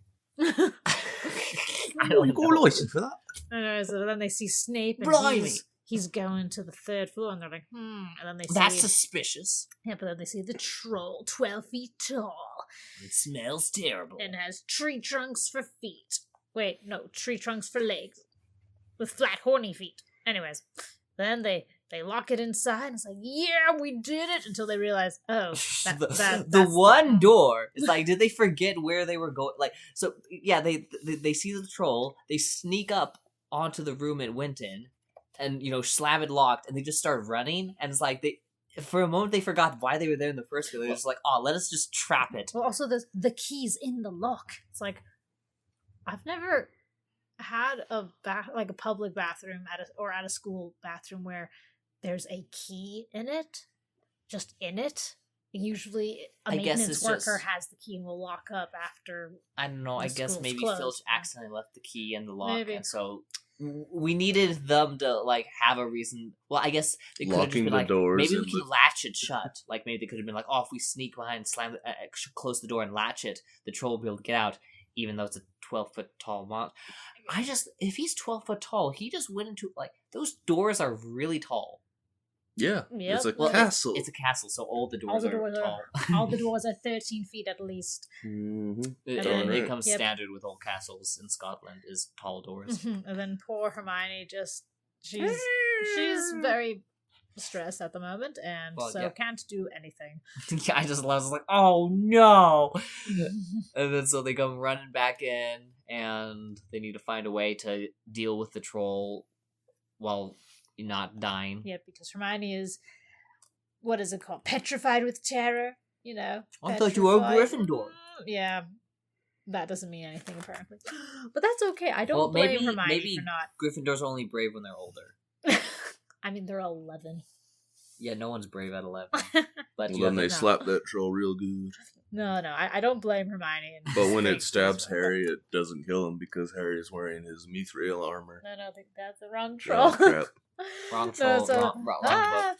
I don't know. license for that? Anyway, so then they see Snape and Blimey. he's going to the 3rd floor and they're like, And then they see That's suspicious. yeah, but then they see the troll, 12 feet tall, It smells terrible. and has tree trunks for feet. Wait, no, tree trunks for legs, with flat, horny feet. Anyways, then they lock it inside, and it's like, yeah, we did it, until they realize, oh, the that's one door. It's like, did they forget where they were going? Like, so yeah, they see the troll. They sneak up onto the room it went in, and slam it locked, and they just start running. And it's like for a moment they forgot why they were there in the first place. They're just like, oh, let us just trap it. Well, also the keys in the lock. It's like, I've never had a public bathroom at a school bathroom where there's a key in it, just in it. Usually, a I guess maintenance it's worker just- has the key and will lock up after. I don't know. The I guess school's maybe closed. Filch accidentally left the key in the lock, Maybe. and so we needed them to like have a reason. Well, I guess they could have just Locking been the like, doors maybe we and can latch it shut. Like maybe they could have been like, oh, if we sneak behind, close the door, and latch it, the troll will be able to get out. even though it's a 12-foot tall monster. If he's 12 foot tall, he just went into like those doors are really tall. Yeah, Yep. it's a Well, castle. It's a castle, so all the All doors, the doors are tall. all the doors are 13 feet at least. Mm-hmm. It, Darn it right. comes Yep. standard with all castles in Scotland is tall doors. And then poor Hermione she's very stressed at the moment, and can't do anything. Yeah, I just was like, oh no! And then so they come running back in, and they need to find a way to deal with the troll while not dying. Yeah, because Hermione is, what is it called? Petrified with terror, you know. I thought you were a petrified. Gryffindor. Yeah, that doesn't mean anything apparently. But that's okay. I don't Well, blame Hermione for not. Gryffindors are only brave when they're older. I mean, they're 11. Yeah, no one's brave at 11. But Well, then they No. slap that troll real good. No, I don't blame Hermione. in But when this it case. stabs Harry, it doesn't kill him because Harry is wearing his mithril armor. No, I think that's the wrong Oh, troll. crap. wrong No, troll, so-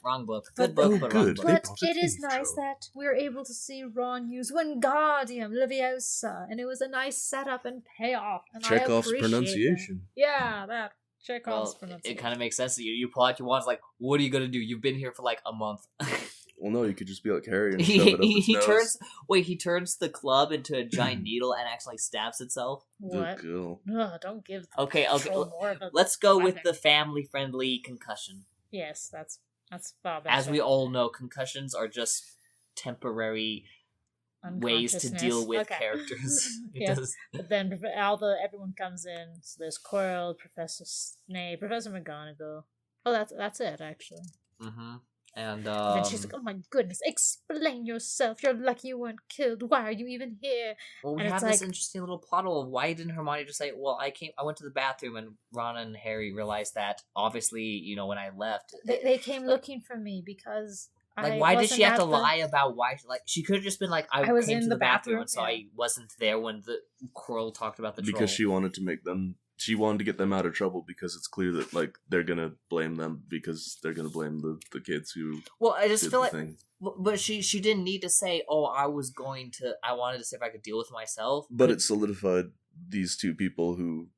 wrong book. But- Good book, Oh, but wrong good. book. They But bought a it is thief nice troll. that we're able to see Ron use Wingardium Leviosa, and it was a nice setup and payoff. And Chekhov's I appreciate pronunciation. That. Yeah, that Chekhov's Well, pronunciation. it kind of makes sense to you. You pull out your wands, like, what are you gonna do? You've been here for like a month. Well, no, you could just be like Harry and shove it up his nose. he turns the club into a giant needle and actually stabs itself. What? Cool. No, don't give the Okay. troll more of a Let's go with weapon. the family-friendly concussion. Yes, that's far better. As we all know, concussions are just temporary ways to Unconsciousness. deal with Okay. characters. It Yeah. does. But then everyone comes in. So there's Quirrell, Professor Snape, Professor McGonagall. Oh, that's it actually. Mm-hmm. And And then she's like, "Oh my goodness, explain yourself. You're lucky you weren't killed. Why are you even here?" well, we and have it's this like- interesting little plot hole of why didn't Hermione just say, "Well, I went to the bathroom," and Ron and Harry realized that obviously, when I left, They came looking for me because like, why did she have to lie about why? Like, she could have just been like, "I was came in to the the bathroom, bathroom, and so yeah. I wasn't there when the Quirrell talked about the troll." Because she wanted to make them. She wanted to get them out of trouble because it's clear that like they're gonna blame them because they're gonna blame the kids who Well, I just did feel the like, thing. but she didn't need to say, "Oh, I wanted to see if I could deal with myself." But it solidified these two people who,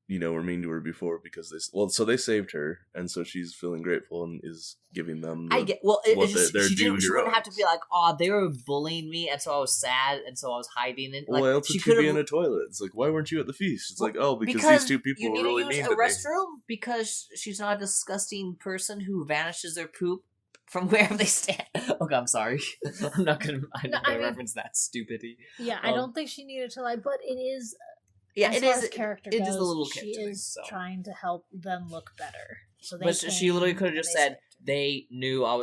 were mean to her before because so they saved her, and so she's feeling grateful and is giving them. I get what their she due didn't. She wouldn't have to heroes. be like, "Oh, they were bullying me, and so I was sad, and so I was hiding it." Why Like, else she would she be could've- in a toilet? It's like, why weren't you at the feast? It's Well, like, oh, because these two people you were need really to mean use to a me. restroom because she's not a disgusting person who vanishes their poop from wherever they stand. Okay, I'm sorry. I'm not gonna reference that stupidity. Yeah, I Um, don't think she needed to lie, but it is. Yeah, as it far is. as character it goes, is a little she character thing, is so. trying to help them look better. So they But she literally came could have and just they said saved her. they knew I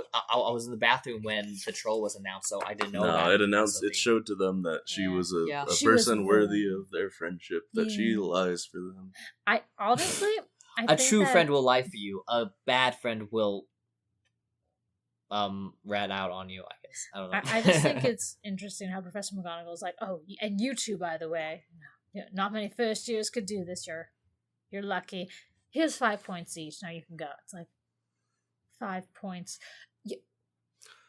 was in the bathroom when the troll was announced, so I didn't know. No, about it announced. so It showed to them that she Yeah. was a Yeah. She was person worthy willing. of their friendship. That she Yeah. lies for them. I honestly, I A think true that- friend will lie for you. A bad friend will rat out on you. I guess I don't know. I just think it's interesting how Professor McGonagall is like, "Oh, and you two, by the way, not many first years could do this. You're lucky. Here's 5 points each. Now you can go." It's like 5 points.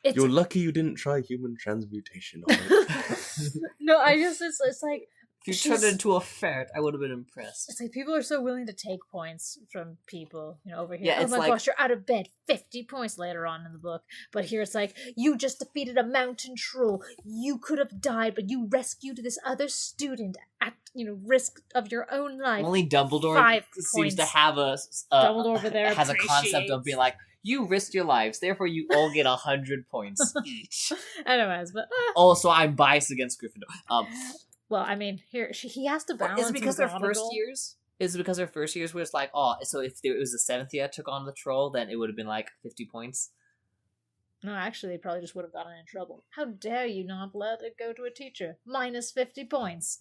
It's You're lucky you didn't try human transmutation on it. no, I just it's like if you she's- turned into a ferret, I would have been impressed. it's like people are so willing to take points from people, over here. Yeah, Oh it's my like- gosh, you're out of bed. 50 points later on in the book. But here it's like, you just defeated a mountain troll. You could have died, but you rescued this other student at, risk of your own life. Only Dumbledore 5 seems to points. have Dumbledore over there has a concept of appreciates. being like, you risked your lives, therefore you all get 100 points each. Anyways, but Also, I'm biased against Gryffindor. well, I mean, he has to balance. Is it because their first McGonagall. years? Is it because their first years was like, oh, so if it was the 7th year that took on the troll, then it would have been like 50 points? No, actually, they probably just would have gotten in trouble. How dare you not let it go to a teacher? Minus 50 points.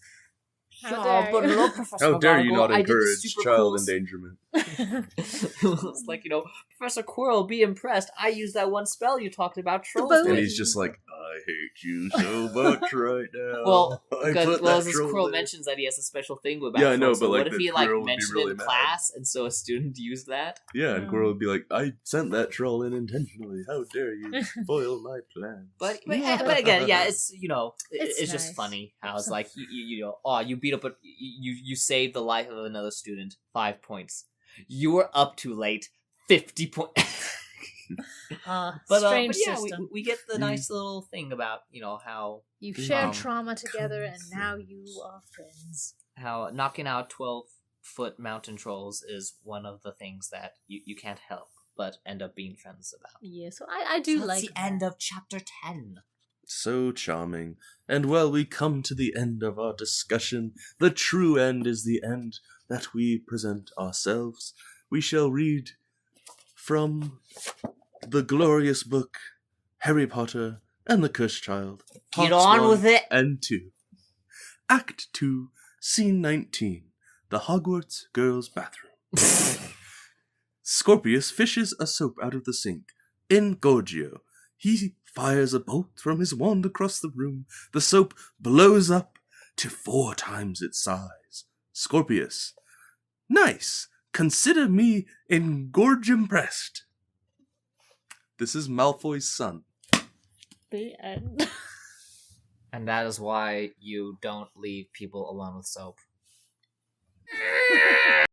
How dare you? look, Professor How dare you McGonagall, not I did the encourage super child cool- endangerment? It's like, Professor Quirrell, be impressed. I used that one spell you talked about trolls. boat. And with." he's just like, I hate you so much right now. Well, I because put that this troll Quirrell there." mentions that he has a special thing about Yeah, I know, trolls. So but, like, what if the he Quirrell would be mentioned really it in mad. class, and so a student used that? Yeah, and Quirrell would be like, I sent that troll in intentionally. How dare you spoil my plans? But again, yeah, it's It's it's just nice. funny how it's like you beat up you saved the life of another student, 5 points. You were up too late, 50 points. But Strange yeah, system. we get the nice little thing about how You've shared Um, trauma together, and now you are friends. knocking out 12-foot mountain trolls is one of the things that you can't help but end up being friends about. Yeah, so I do So like that's the end of chapter 10. So charming. And well, we come to the end of our discussion. The true end is the end that we present ourselves. We shall read from the glorious book, Harry Potter and the Cursed Child. Get Parts on 1 with it. And 2. Act 2, Scene 19. The Hogwarts Girls' Bathroom. Scorpius fishes a soap out of the sink. In Gorgio, he fires a bolt from his wand across the room. The soap blows up to 4 times its size. Scorpius: nice. Consider me engorge impressed. This is Malfoy's son. The end. And that is why you don't leave people alone with soap.